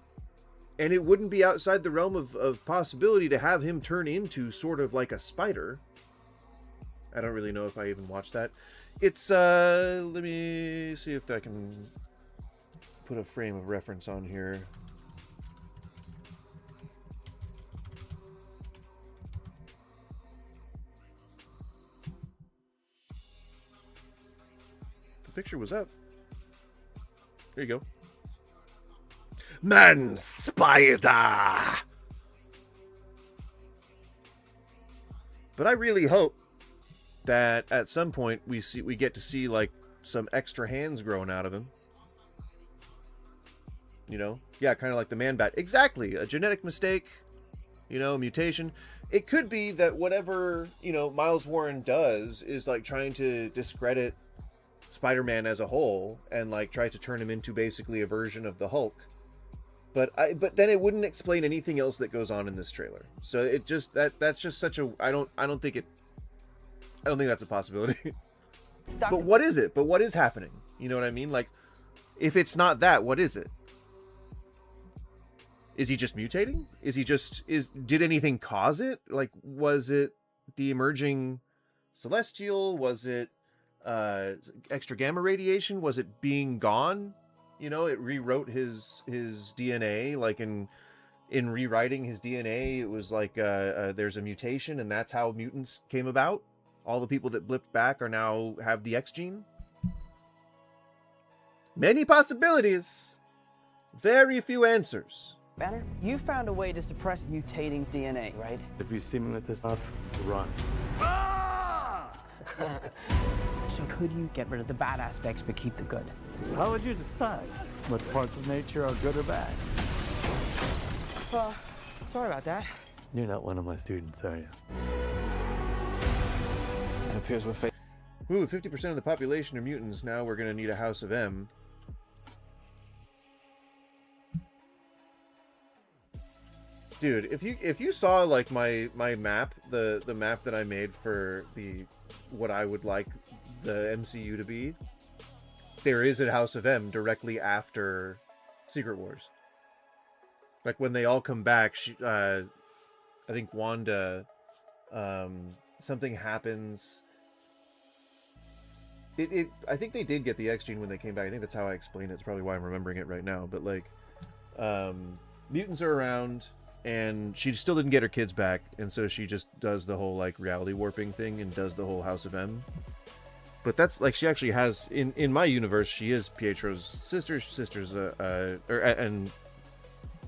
and it wouldn't be outside the realm of possibility to have him turn into sort of like a spider. I don't really know if I even watched that. It's let me see if I can put a frame of reference on here. Picture was up. There you go. Man-Spider! But I really hope that at some point we get to see like some extra hands growing out of him. You know? Yeah, kind of like the Man-Bat. Exactly. A genetic mistake, you know, mutation. It could be that whatever, you know, Miles Warren does is like trying to discredit Spider-Man as a whole and like try to turn him into basically a version of the Hulk. But then it wouldn't explain anything else that goes on in this trailer. So it just that's just such a I don't think that's a possibility. But what is it? But what is happening? You know what I mean? Like, if it's not that, what is it? Is he just mutating? Did anything cause it? Like, was it the emerging celestial? Was it extra gamma radiation? Was it being gone? You know, it rewrote his DNA. Like in rewriting his DNA, it was like there's a mutation, and that's how mutants came about. All the people that blipped back are now have the X gene. Many possibilities, very few answers. Banner, you found a way to suppress mutating DNA, right? If you see me with this stuff, run. So could you get rid of the bad aspects but keep the good? How would you decide what parts of nature are good or bad? Sorry about that. You're not one of my students, are you? It appears we're facing. Ooh, 50% of the population are mutants. Now we're gonna need a House of M. Dude, if you saw like my map, the map that I made for what I would like the MCU to be, there is a House of M directly after Secret Wars. Like when they all come back, I think Wanda, something happens. I think they did get the X gene when they came back. I think that's how I explained it. It's probably why I'm remembering it right now. But like, mutants are around. And she still didn't get her kids back, and so she just does the whole like reality warping thing and does the whole House of M. But that's like she actually has in my universe, she is Pietro's sister. And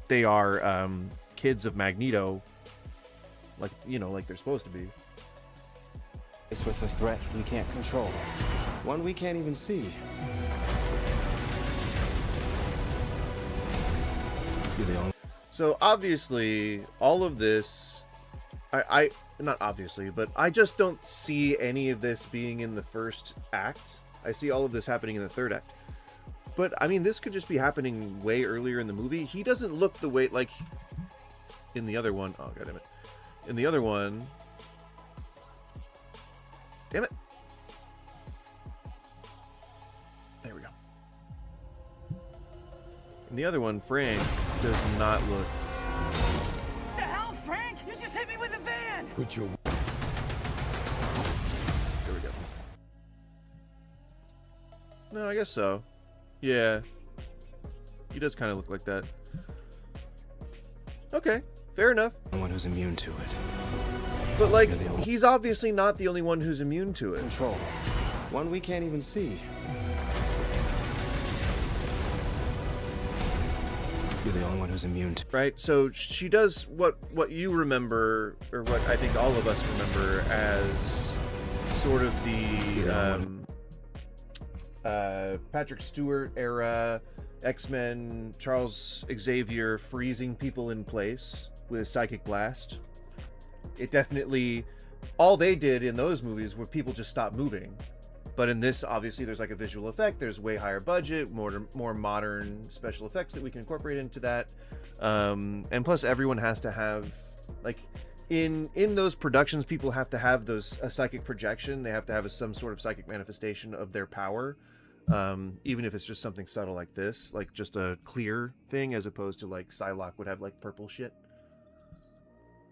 they are kids of Magneto, like like they're supposed to be. Faced with a threat we can't control, one we can't even see. You're the only. So obviously, all of this, I not obviously, but I just don't see any of this being in the first act. I see all of this happening in the third act. But I mean, this could just be happening way earlier in the movie. He doesn't look the way like in the other one. Oh, goddammit. In the other one, damn it. There we go. In the other one, Frank does not look. The hell, Frank? You just hit me with a van! Put your. There we go. No, I guess so. Yeah. He does kind of look like that. Okay, fair enough. One who's immune to it. But like, he's obviously not the only one who's immune to it. Control. One we can't even see. You're the only one who's immune to. Right? So she does what you remember, or what I think all of us remember as sort of the Patrick Stewart era X-Men, Charles Xavier freezing people in place with a psychic blast. It definitely, all they did in those movies were people just stopped moving. But in this, obviously, there's like a visual effect. There's way higher budget, more modern special effects that we can incorporate into that. And plus, everyone has to have, like, in those productions, people have to have a psychic projection. They have to have some sort of psychic manifestation of their power. Even if it's just something subtle like this, like just a clear thing, as opposed to like Psylocke would have like purple shit.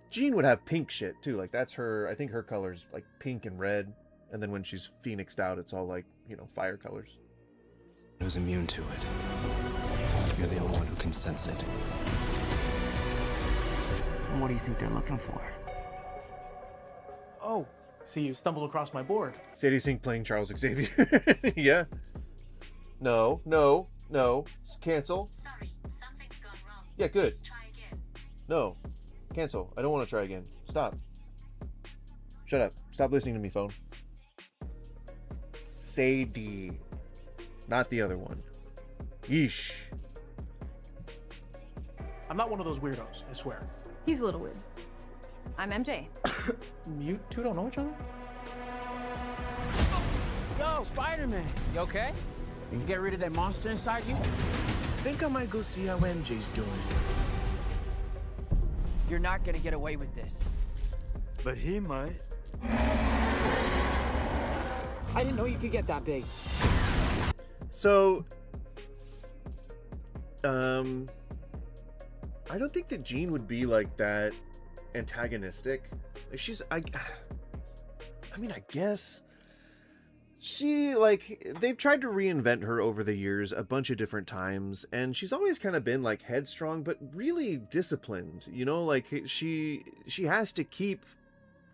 Jean would have pink shit too. Like that's her. I think her color's like pink and red. And then when she's phoenixed out, it's all like, fire colors. Who's immune to it. You're the only one who can sense it. And what do you think they're looking for? Oh, see, you stumbled across my board. Sadie Sink playing Charles Xavier. Yeah. No. Cancel. Sorry, something's gone wrong. Yeah, good. Let's try again. No. Cancel. I don't want to try again. Stop. Shut up. Stop listening to me, phone. Sadie. Not the other one. Yeesh. I'm not one of those weirdos, I swear. He's a little weird. I'm MJ. You two don't know each other? Yo, Spiderman, you okay? You can get rid of that monster inside you? Think I might go see how MJ's doing. You're not gonna get away with this. But he might. I didn't know you could get that big. So, I don't think that Jean would be like that antagonistic. Like she's, I mean, I guess she, like, they've tried to reinvent her over the years a bunch of different times, and she's always kind of been like headstrong, but really disciplined. You know, like she has to keep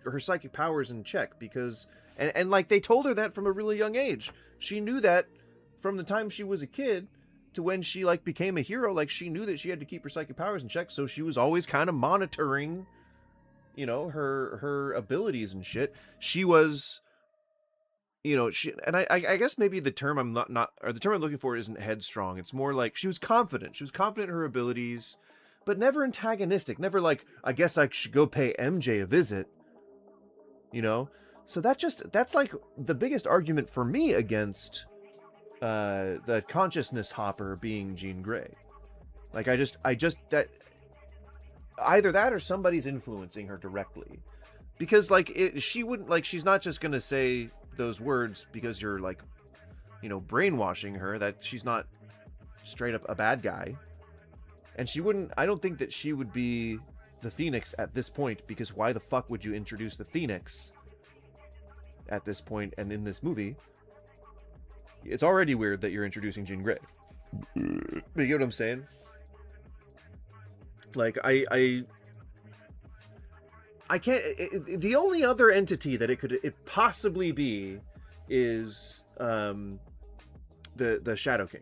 her psychic powers in check because, and like they told her that from a really young age. She knew that from the time she was a kid to when she like became a hero. Like she knew that she had to keep her psychic powers in check, so she was always kind of monitoring, you know, her abilities and shit. She was, you know, and I guess maybe the term the term I'm looking for isn't headstrong. It's more like she was confident. She was confident in her abilities, but never antagonistic. Never like, I guess I should go pay MJ a visit. You know? So that's like the biggest argument for me against the consciousness hopper being Jean Grey. Like I just that either that or somebody's influencing her directly. Because like she wouldn't, like, she's not just gonna say those words because you're like, you know, brainwashing her, that she's not straight up a bad guy. And she wouldn't, I don't think that she would be the Phoenix at this point, because why the fuck would you introduce the Phoenix at this point and in this movie? It's already weird that you're introducing Jean Grey. But you get what I'm saying? Like, I can't, the only other entity that it could possibly be is the Shadow King.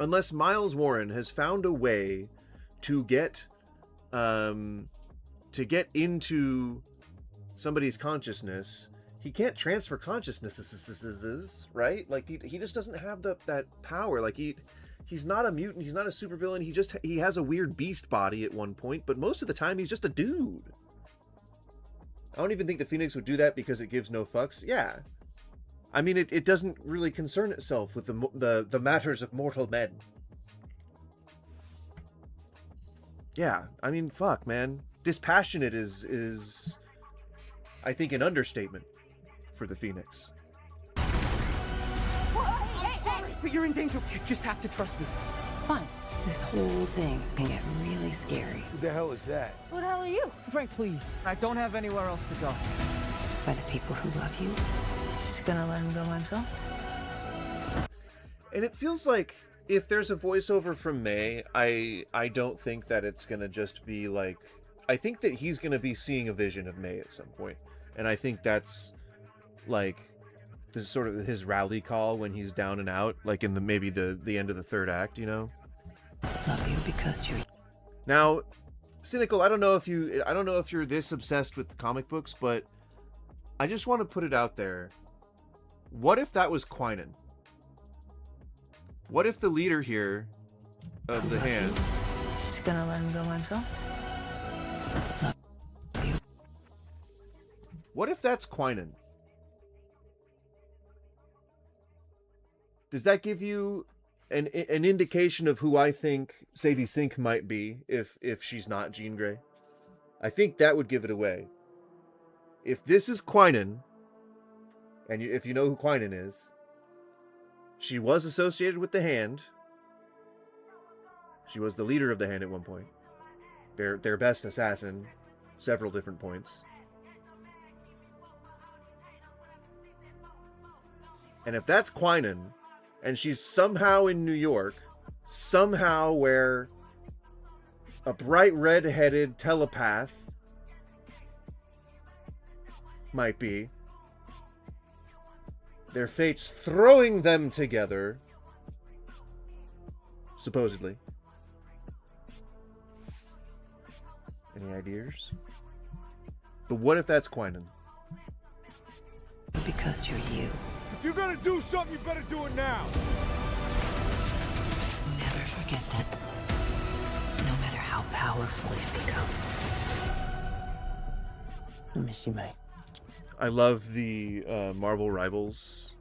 Unless Miles Warren has found a way to get into somebody's consciousness. He can't transfer consciousnesses, right? Like he just doesn't have that power. Like he's not a mutant, he's not a supervillain. He has a weird beast body at one point, but most of the time he's just a dude. I don't even think the Phoenix would do that because it gives no fucks. Yeah. I mean, it doesn't really concern itself with the matters of mortal men. Yeah, I mean, fuck, man. Dispassionate is I think, an understatement for the Phoenix. But you're in danger. You just have to trust me. Fine. This whole thing can get really scary. Who the hell is that? Who the hell are you? Frank, please. I don't have anywhere else to go. By the people who love you. Just gonna let him go by himself? And it feels like if there's a voiceover from May, I don't think that it's gonna just be like, I think that he's gonna be seeing a vision of May at some point. And I think that's like this is sort of his rally call when he's down and out, like in maybe the end of the third act, you know? Love you because you're... Now, Cynical, I don't know if you're this obsessed with the comic books, but I just want to put it out there. What if that was Quainan? What if the leader here of the Hand... Just gonna let him go by himself? What if that's Quainan? Does that give you an indication of who I think Sadie Sink might be if she's not Jean Grey? I think that would give it away. If this is Quainan, and if you know who Quainan is, she was associated with the Hand. She was the leader of the Hand at one point. Their best assassin, several different points. And if that's Quainan, and she's somehow in New York, somehow where a bright red-headed telepath might be, their fates throwing them together, supposedly. Any ideas? But what if that's Quainan? Because you're you. If you're gonna do something, you better do it now. Never forget that. powerful you've become. I miss you, May. I love the Marvel Rivals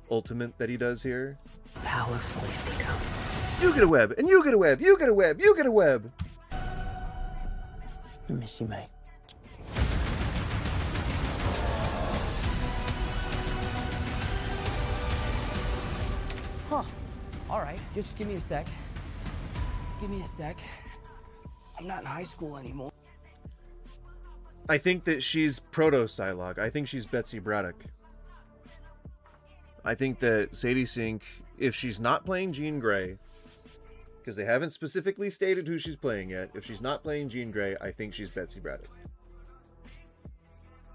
ultimate that he does here. Powerful you've become. You get a web, and you get a web, you get a web, you get a web. I miss you, May. Huh. All right, just give me a sec. Give me a sec. I'm not in high school anymore. I think that she's proto-Psylocke. I think she's Betsy Braddock. I think that Sadie Sink, if she's not playing Jean Grey, because they haven't specifically stated who she's playing yet, if she's not playing Jean Grey, I think she's Betsy Braddock.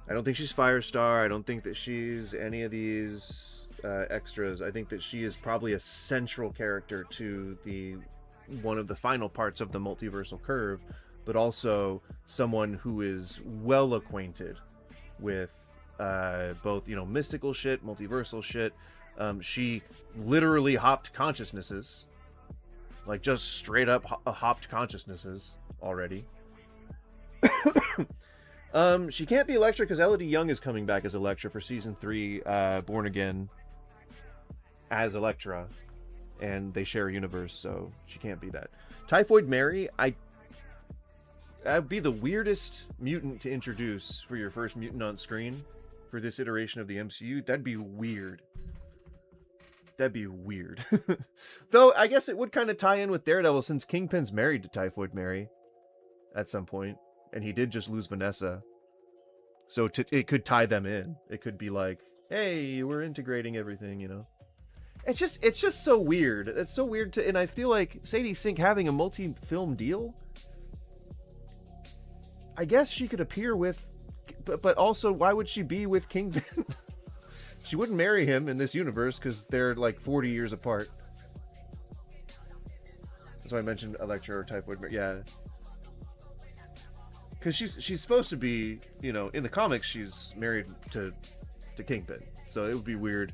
I don't think she's Firestar. I don't think that she's any of these extras. I think that she is probably a central character to the one of the final parts of the multiversal curve, but also someone who is well acquainted with both, mystical shit, multiversal shit. She literally hopped consciousnesses, like just straight up hopped consciousnesses already. She can't be Elektra because Elodie Young is coming back as Elektra for season 3, Born Again, as Elektra, and they share a universe, so she can't be that. Typhoid Mary, that'd be the weirdest mutant to introduce for your first mutant on screen for this iteration of the MCU. That'd be weird. That'd be weird. Though, I guess it would kind of tie in with Daredevil, since Kingpin's married to Typhoid Mary at some point, and he did just lose Vanessa. So it could tie them in. It could be like, hey, we're integrating everything, It's just so weird. It's so weird and I feel like Sadie Sink having a multi-film deal, I guess she could appear with, but also, why would she be with Kingpin? She wouldn't marry him in this universe because they're like 40 years apart. That's why I mentioned Elektra or Typhoid Mary. Yeah. Because she's supposed to be, in the comics, she's married to Kingpin. So it would be weird.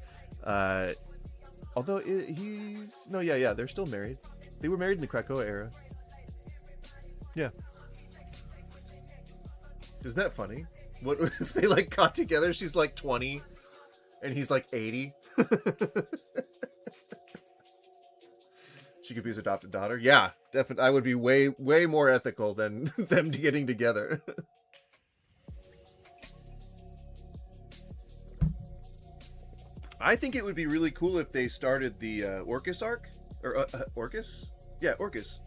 Although they're still married. They were married in the Krakoa era. Yeah. Isn't that funny? What if they got together? She's 20 and he's 80. She could be his adopted daughter. Yeah, definitely. I would be way more ethical than them getting together. I think it would be really cool if they started the Orcus arc, or Orcus? Yeah, Orcus.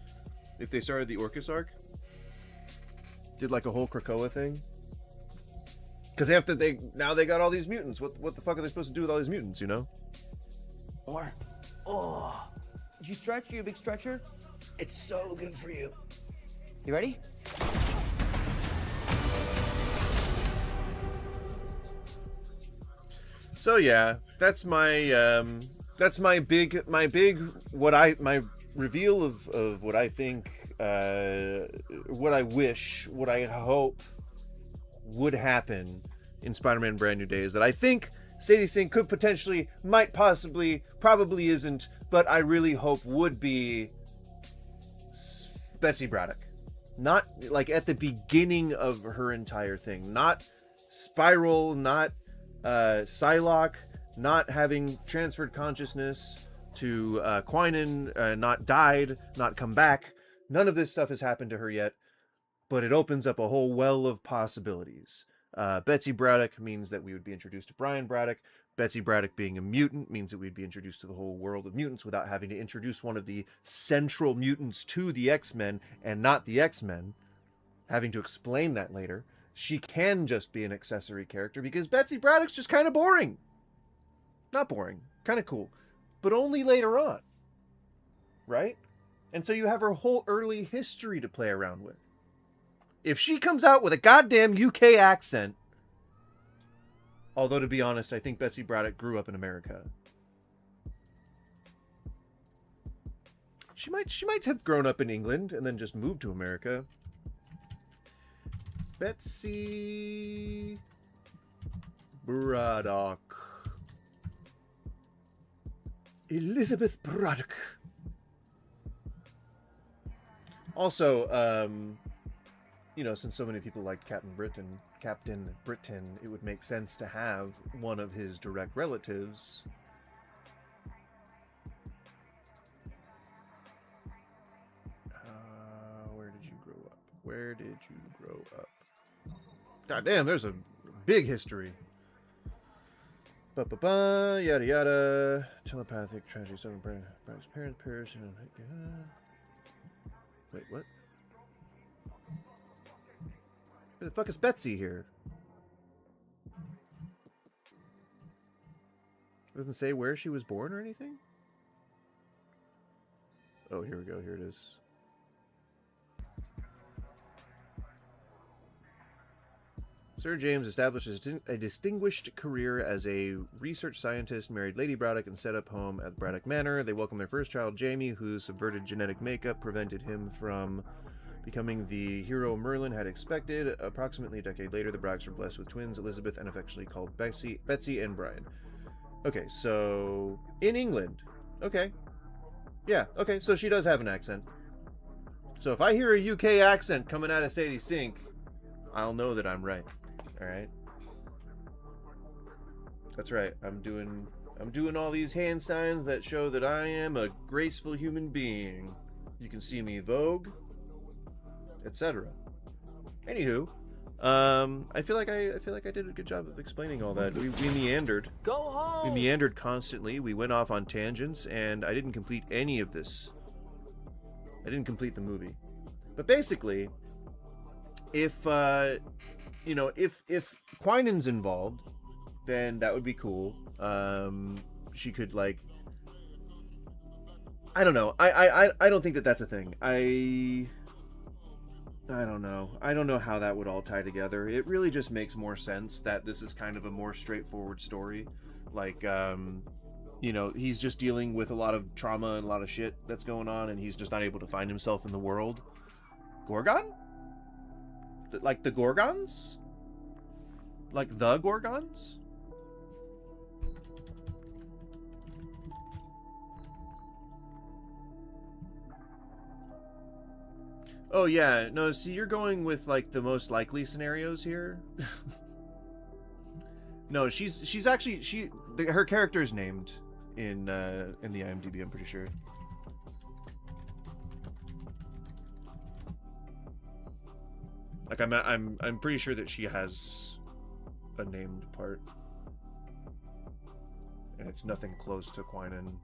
If they started the Orcus arc, did a whole Krakoa thing. Because now they got all these mutants. What the fuck are they supposed to do with all these mutants? More. Oh, did you stretch? You a big stretcher? It's so good for you. You ready? So yeah, that's my reveal of what I think, what I wish, what I hope would happen in Spider-Man Brand New Days, that I think Sadie Sink could potentially, might possibly, probably isn't, but I really hope would be Betsy Braddock. Not at the beginning of her entire thing. Not Spiral, not Psylocke, not having transferred consciousness to Quinin, not died, not come back. None of this stuff has happened to her yet, but it opens up a whole well of possibilities. Betsy Braddock means that we would be introduced to Brian Braddock. Betsy Braddock being a mutant means that we'd be introduced to the whole world of mutants without having to introduce one of the central mutants to the X-Men and not the X-Men, having to explain that later. She can just be an accessory character because Betsy Braddock's just kind of boring. Not boring, kind of cool, but only later on, right? And so you have her whole early history to play around with. If she comes out with a goddamn UK accent, although to be honest, I think Betsy Braddock grew up in America. She might have grown up in England and then just moved to America. Betsy Braddock. Elizabeth Braddock. Also, you know, since so many people like Captain Britain, it would make sense to have one of his direct relatives. Where did you grow up? Where did you grow up? God damn, there's a big history. Ba-ba-ba, yada yada. Telepathic tragedy, seven Brian's parents perish. Wait, what? Where the fuck is Betsy here? It doesn't say where she was born or anything? Oh, here we go. Here it is. Sir James established a distinguished career as a research scientist, married Lady Braddock, and set up home at Braddock Manor. They welcomed their first child, Jamie, whose subverted genetic makeup prevented him from becoming the hero Merlin had expected. Approximately a decade later, the Braddocks were blessed with twins, Elizabeth and affectionately called Betsy and Brian. Okay, so in England. Okay. Yeah, okay, so she does have an accent. So if I hear a UK accent coming out of Sadie Sink, I'll know that I'm right. Alright. That's right. I'm doing all these hand signs that show that I am a graceful human being. You can see me Vogue, etc. Anywho, I feel like I did a good job of explaining all that. We meandered. Go home. We meandered constantly. We went off on tangents, and I didn't complete any of this. I didn't complete the movie. But basically, if you know, if Quinan's involved, then that would be cool. She could, like, I don't know. I don't think that that's a thing. I don't know. I don't know how that would all tie together. It really just makes more sense that this is kind of a more straightforward story. Like, you know, he's just dealing with a lot of trauma and a lot of shit that's going on, and he's just not able to find himself in the world. Gorgon? Like the Gorgons? Like the Gorgons? Oh yeah, no, see, you're going with like the most likely scenarios here. No, she's actually her character is named in the IMDb, I'm pretty sure. Like I'm pretty sure that she has a named part, and it's nothing close to Quinan.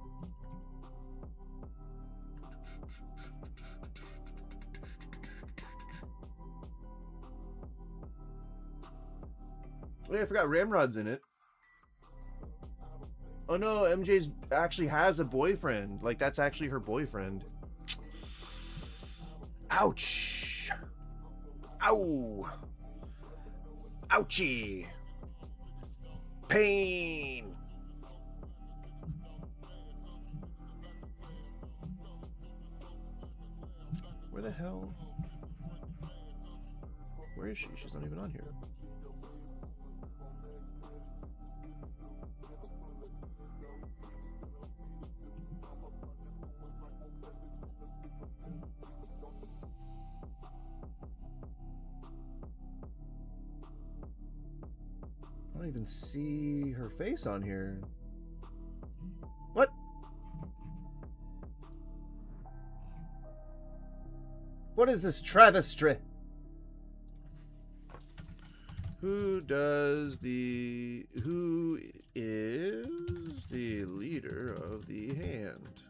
Oh yeah, I forgot Ramrod's in it. Oh no, MJ's actually has a boyfriend. Like, that's actually her boyfriend. Ouch. Ow! Ouchie! Pain! Where the hell? Where is she? She's not even on here. I don't even see her face on here. What? What is this travesty? Who is the leader of the Hand?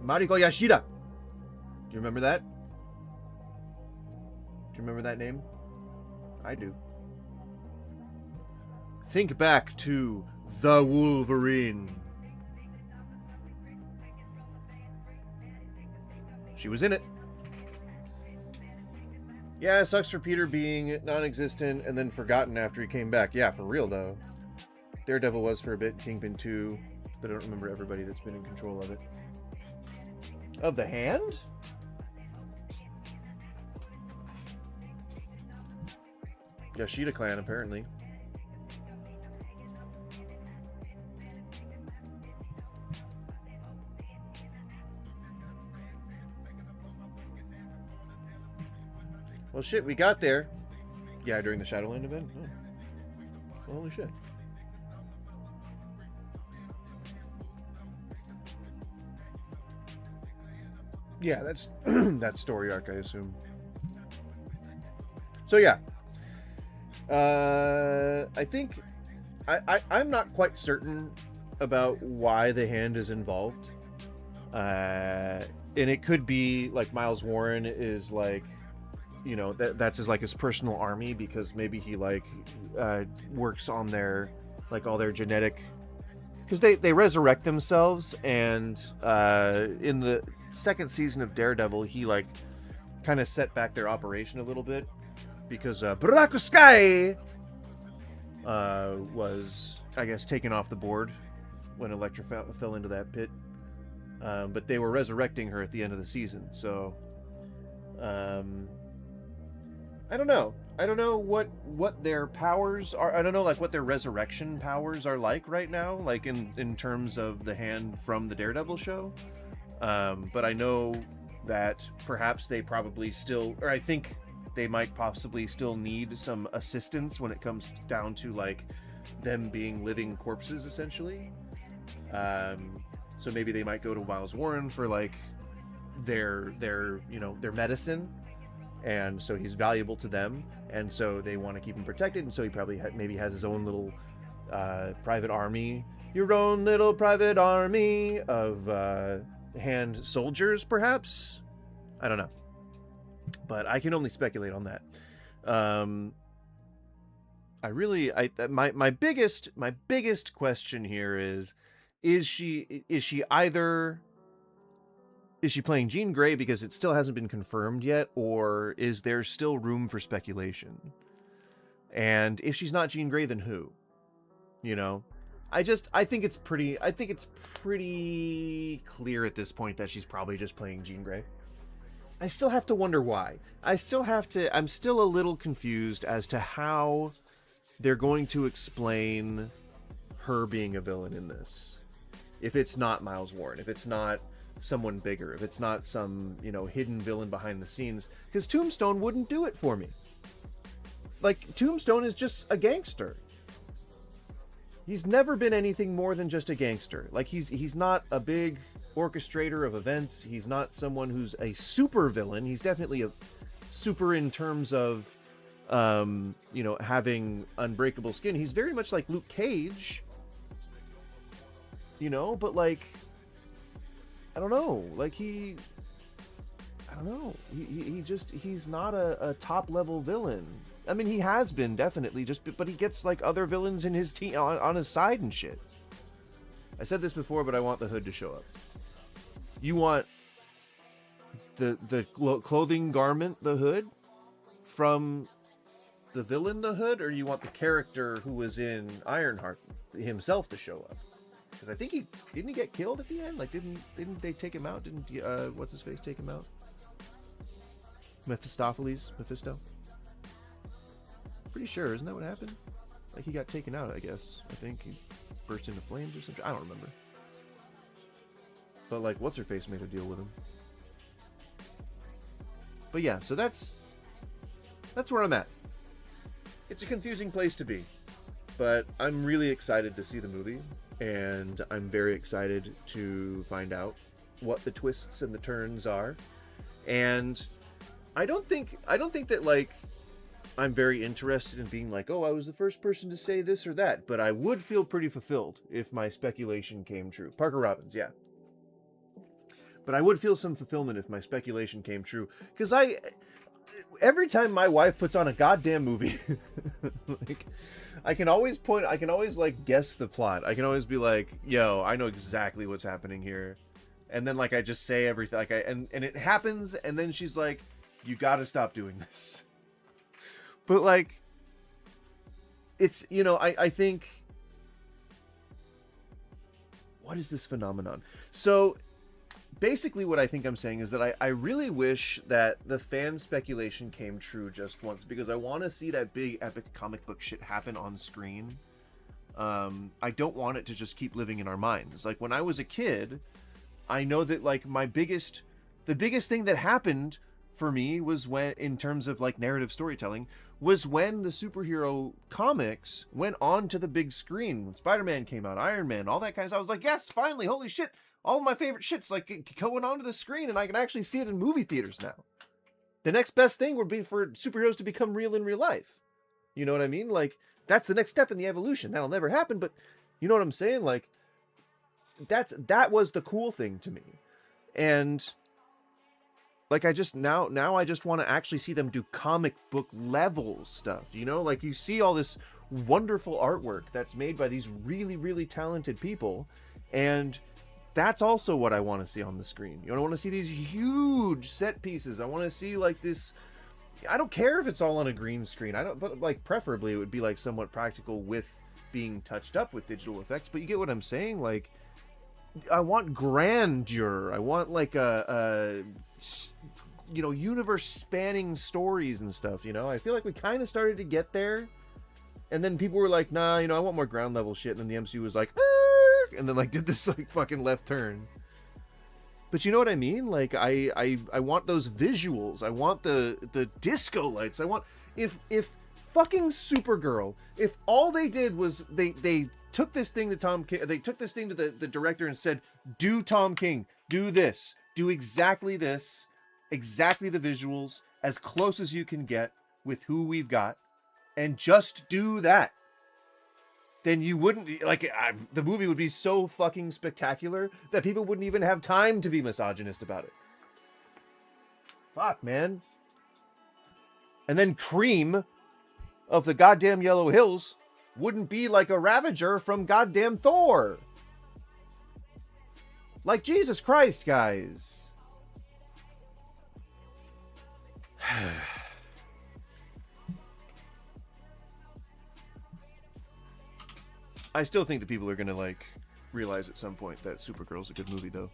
Mariko Yashida. Do you remember that? Do you remember that name? I do. Think back to The Wolverine. She was in it. Yeah, it sucks for Peter being non-existent and then forgotten after he came back. Yeah, for real though. Daredevil was for a bit, Kingpin 2, but I don't remember everybody that's been in control of it. Of the Hand? Yashida clan, apparently. Well, shit, we got there. Yeah, during the Shadowland event? Oh. Well, holy shit. Yeah, that's that story arc, I assume. So yeah, I think I'm not quite certain about why the Hand is involved, and it could be like Miles Warren is like, you know, that's his personal army, because maybe he like works on their like all their genetic, because they resurrect themselves, and in the second season of Daredevil, he like kind of set back their operation a little bit, because Barakuskai was, I guess, taken off the board when Elektra fell into that pit, but they were resurrecting her at the end of the season, so I don't know what their powers are. I don't know like what their resurrection powers are like right now, like in terms of the Hand from the Daredevil show. But I know that perhaps they probably still, or I think they might possibly still need some assistance when it comes down to like them being living corpses, essentially. So maybe they might go to Miles Warren for like their medicine, and so he's valuable to them, and so they want to keep him protected, and so he probably maybe has his own little private army, your own little private army of Hand soldiers, perhaps. I don't know, but I can only speculate on that. My biggest question here is she playing Jean Grey because it still hasn't been confirmed yet, or is there still room for speculation? And if she's not Jean Grey, then who? You know, I think it's pretty clear at this point that she's probably just playing Jean Grey. I still have to wonder why. I'm still a little confused as to how they're going to explain her being a villain in this. If it's not Miles Warren, if it's not someone bigger, if it's not some, hidden villain behind the scenes, because Tombstone wouldn't do it for me. Like, Tombstone is just a gangster. He's never been anything more than just a gangster. Like, he's not a big orchestrator of events. He's not someone who's a super villain. He's definitely a super in terms of, having unbreakable skin. He's very much like Luke Cage, but like, I don't know. Like, he's not a top level villain. I mean, he has been, definitely, but he gets like other villains in his team on his side and shit. I said this before, but I want the Hood to show up. You want the clothing garment, the Hood, from the villain, the Hood, or you want the character who was in Ironheart himself to show up? Because I think didn't he get killed at the end? Like, didn't they take him out? Didn't what's his face take him out? Mephisto. Pretty sure, isn't that what happened? Like, he got taken out, I guess. I think he burst into flames or something. I don't remember. But like, what's her face made a deal with him. But yeah, so that's where I'm at. It's a confusing place to be, but I'm really excited to see the movie, and I'm very excited to find out what the twists and the turns are. And I don't think that like I'm very interested in being like, oh, I was the first person to say this or that, but I would feel pretty fulfilled if my speculation came true. Parker Robbins, yeah. But I would feel some fulfillment if my speculation came true, because every time my wife puts on a goddamn movie, like, I can always like guess the plot. I can always be like, yo, I know exactly what's happening here. And then like I just say everything, like and it happens, and then she's like, you gotta stop doing this. But like, it's, I think, what is this phenomenon? So basically what I think I'm saying is that I really wish that the fan speculation came true just once, because I want to see that big epic comic book shit happen on screen. I don't want it to just keep living in our minds. Like, when I was a kid, I know that like the biggest thing that happened for me was when, in terms of like narrative storytelling, was when the superhero comics went on to the big screen. When Spider-Man came out, Iron Man, all that kind of stuff. I was like, yes, finally, holy shit. All of my favorite shit's like going onto the screen, and I can actually see it in movie theaters now. The next best thing would be for superheroes to become real in real life. You know what I mean? Like, that's the next step in the evolution. That'll never happen, but you know what I'm saying? Like, that was the cool thing to me. And like, I just now I just want to actually see them do comic book level stuff, you know? Like, you see all this wonderful artwork that's made by these really, really talented people, and that's also what I want to see on the screen. You know, I want to see these huge set pieces. I want to see like this. I don't care if it's all on a green screen. But like, preferably it would be like somewhat practical with being touched up with digital effects. But you get what I'm saying? Like, I want grandeur. I want like a you know, universe spanning stories and stuff. You know, I feel like we kind of started to get there, and then people were like, nah, you know, I want more ground level shit. And then the MCU was like, and then like did this like fucking left turn. But you know what I mean? Like, I want those visuals. I want the disco lights. I want, if fucking Supergirl, if all they did was they took this thing to Tom King, they took this thing to the director and said, do Tom King, do this, do exactly this, exactly the visuals, as close as you can get with who we've got, and just do that. Then you wouldn't, like, the movie would be so fucking spectacular that people wouldn't even have time to be misogynist about it. Fuck, man. And then Cream of the goddamn Yellow Hills wouldn't be like a Ravager from goddamn Thor. Like, Jesus Christ, guys. I still think that people are gonna like realize at some point that Supergirl's a good movie, though.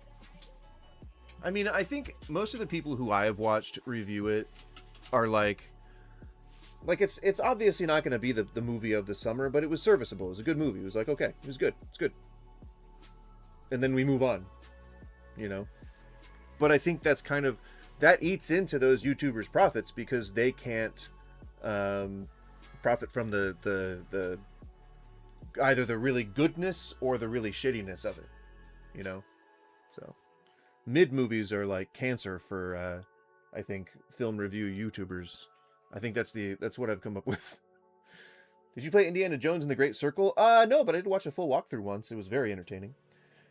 I mean, I think most of the people who I have watched review it are like it's obviously not gonna be the movie of the summer, but it was serviceable. It was a good movie. It was like, okay, it was good. It's good. And then we move on, you know. But I think that's kind of, that eats into those YouTubers' profits, because they can't profit from the either the really goodness or the really shittiness of it, you know. So mid movies are like cancer for I think film review YouTubers. I think that's what I've come up with. Did you play Indiana Jones and the Great Circle? No, but I did watch a full walkthrough once. It was very entertaining,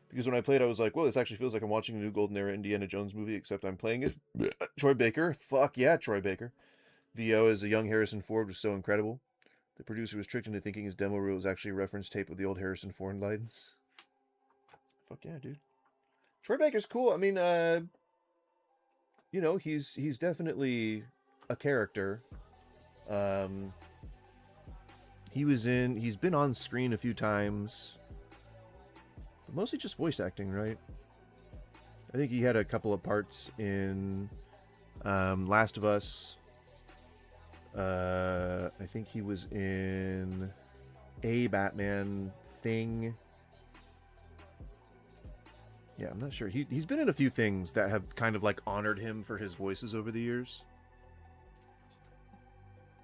because when I played, I was like, well, this actually feels like I'm watching a new Golden Era Indiana Jones movie, except I'm playing it. Troy Baker. Fuck yeah, Troy Baker. VO as a young Harrison Ford was so incredible. The producer was tricked into thinking his demo reel was actually a reference tape of the old Harrison Ford lines. Fuck yeah, dude. Troy Baker's cool. I mean, you know, he's definitely a character. He's been on screen a few times, but mostly just voice acting, right? I think he had a couple of parts in Last of Us. I think he was in a Batman thing. Yeah, I'm not sure. He's been in a few things that have kind of like honored him for his voices over the years.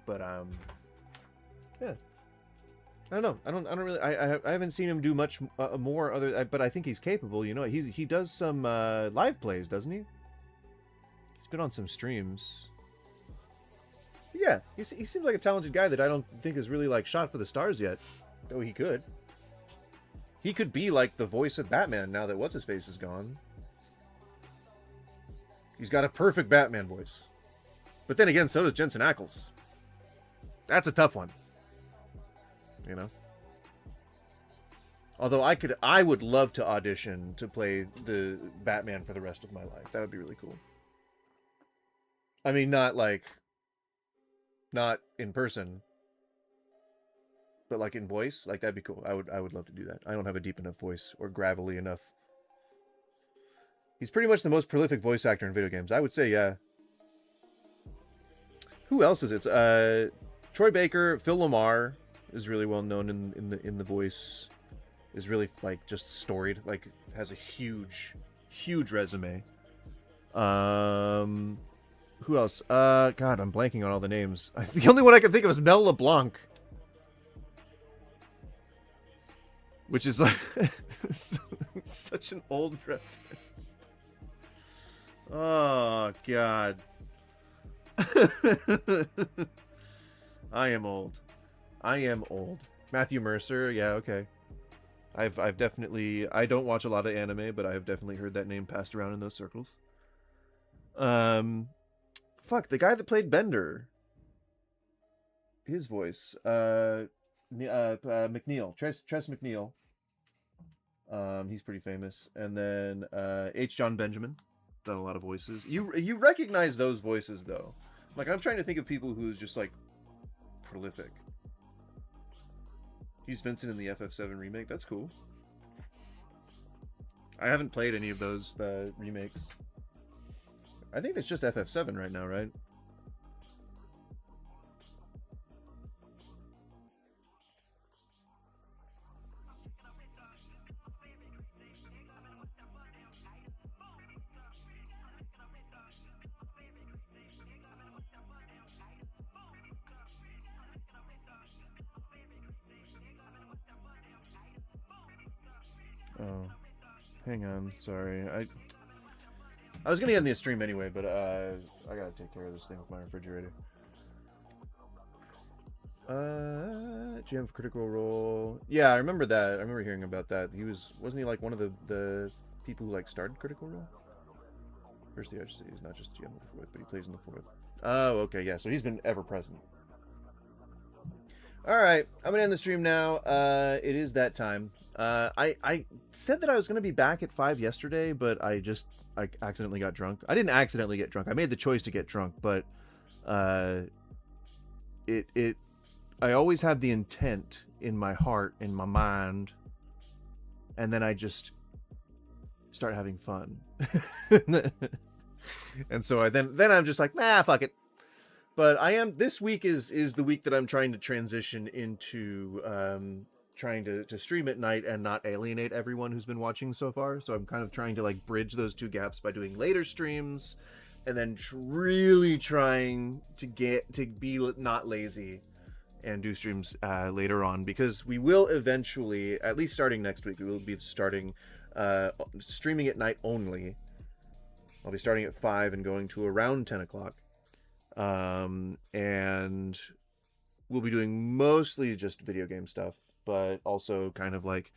But yeah, I don't know. I don't really. I haven't seen him do much more other. But I think he's capable. You know, he does some live plays, doesn't he? He's been on some streams. Yeah, he seems like a talented guy that I don't think is really like shot for the stars yet. Though he could. He could be like the voice of Batman now that what's-his-face is gone. He's got a perfect Batman voice. But then again, so does Jensen Ackles. That's a tough one. You know? Although I would love to audition to play the Batman for the rest of my life. That would be really cool. I mean, not in person, but like in voice, like that'd be cool. I would love to do that. I don't have a deep enough voice or gravelly enough. He's pretty much the most prolific voice actor in video games. I would say, yeah. Who else is it? Troy Baker, Phil Lamar is really well known in the voice. Is really like just storied, like has a huge resume. Who else? God, I'm blanking on all the names. The only one I can think of is Mel LeBlanc. Which is like such an old reference. Oh, God. I am old. I am old. Matthew Mercer, yeah, okay. I've definitely, I don't watch a lot of anime, but I've definitely heard that name passed around in those circles. Fuck, the guy that played Bender. His voice. McNeil. Tress McNeil. He's pretty famous. And then H. John Benjamin. Done a lot of voices. You recognize those voices though. Like, I'm trying to think of people who's just like prolific. He's Vincent in the FF7 remake. That's cool. I haven't played any of those remakes. I think it's just FF7 right now, right? Oh, hang on. Sorry. I was gonna end the stream anyway, but I gotta take care of this thing with my refrigerator. GM for Critical Role. Yeah, I remember that. I remember hearing about that. Wasn't he like one of the people who like started Critical Role? First, he's not just GM of the fourth, but he plays in the fourth. Oh, okay, yeah. So he's been ever present. All right, I'm gonna end the stream now. It is that time. I said that I was gonna be back at 5 yesterday, but I accidentally got drunk. I didn't accidentally get drunk. I made the choice to get drunk, but I always have the intent in my heart, in my mind, and then I just start having fun. And so then I'm just like, nah, fuck it. But this week is the week that I'm trying to transition into trying to stream at night and not alienate everyone who's been watching so far. So I'm kind of trying to like bridge those two gaps by doing later streams, and then really trying to be not lazy and do streams later on, because we will eventually, at least starting next week, we will be starting streaming at night only. I'll be starting at 5 and going to around 10 o'clock. And we'll be doing mostly just video game stuff, but also kind of like,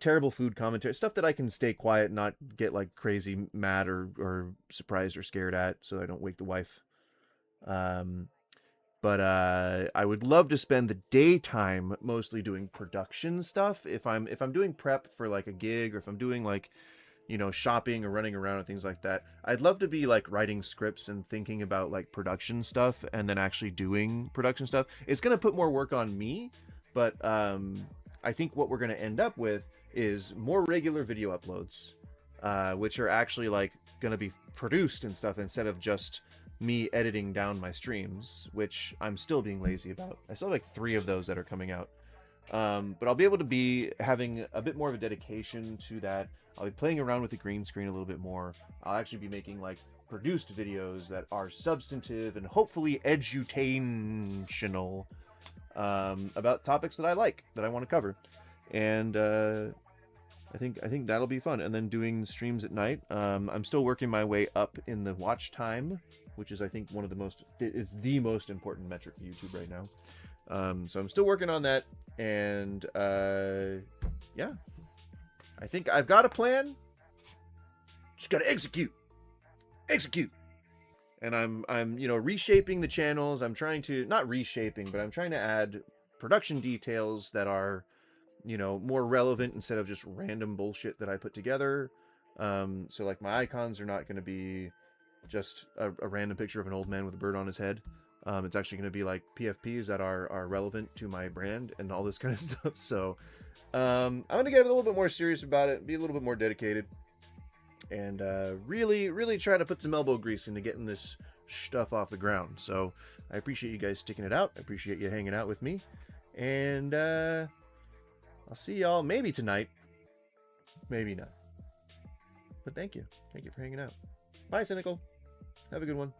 terrible food commentary, stuff that I can stay quiet, not get like crazy mad or surprised or scared at, so I don't wake the wife. But I would love to spend the daytime mostly doing production stuff. If I'm doing prep for like a gig, or if I'm doing like, shopping or running around and things like that, I'd love to be like writing scripts and thinking about like production stuff, and then actually doing production stuff. It's going to put more work on me, but I think what we're going to end up with is more regular video uploads, which are actually like going to be produced and stuff, instead of just me editing down my streams, which I'm still being lazy about. I still have like 3 of those that are coming out. But I'll be able to be having a bit more of a dedication to that. I'll be playing around with the green screen a little bit more. I'll actually be making like produced videos that are substantive and hopefully edutational, about topics that I like, that I want to cover. And I think that'll be fun. And then doing streams at night. I'm still working my way up in the watch time, which is I think one of the most important metric for YouTube right now. So I'm still working on that, and yeah, I think I've got a plan. Just gotta execute, and I'm reshaping the channels. I'm trying to, not reshaping, but I'm trying to add production details that are more relevant instead of just random bullshit that I put together. So like my icons are not going to be just a random picture of an old man with a bird on his head. It's actually going to be like PFPs that are relevant to my brand and all this kind of stuff. So I'm going to get a little bit more serious about it, be a little bit more dedicated, and really try to put some elbow grease into getting this stuff off the ground. So I appreciate you guys sticking it out. I appreciate you hanging out with me. And I'll see y'all maybe tonight. Maybe not. But thank you. Thank you for hanging out. Bye, Cynical. Have a good one.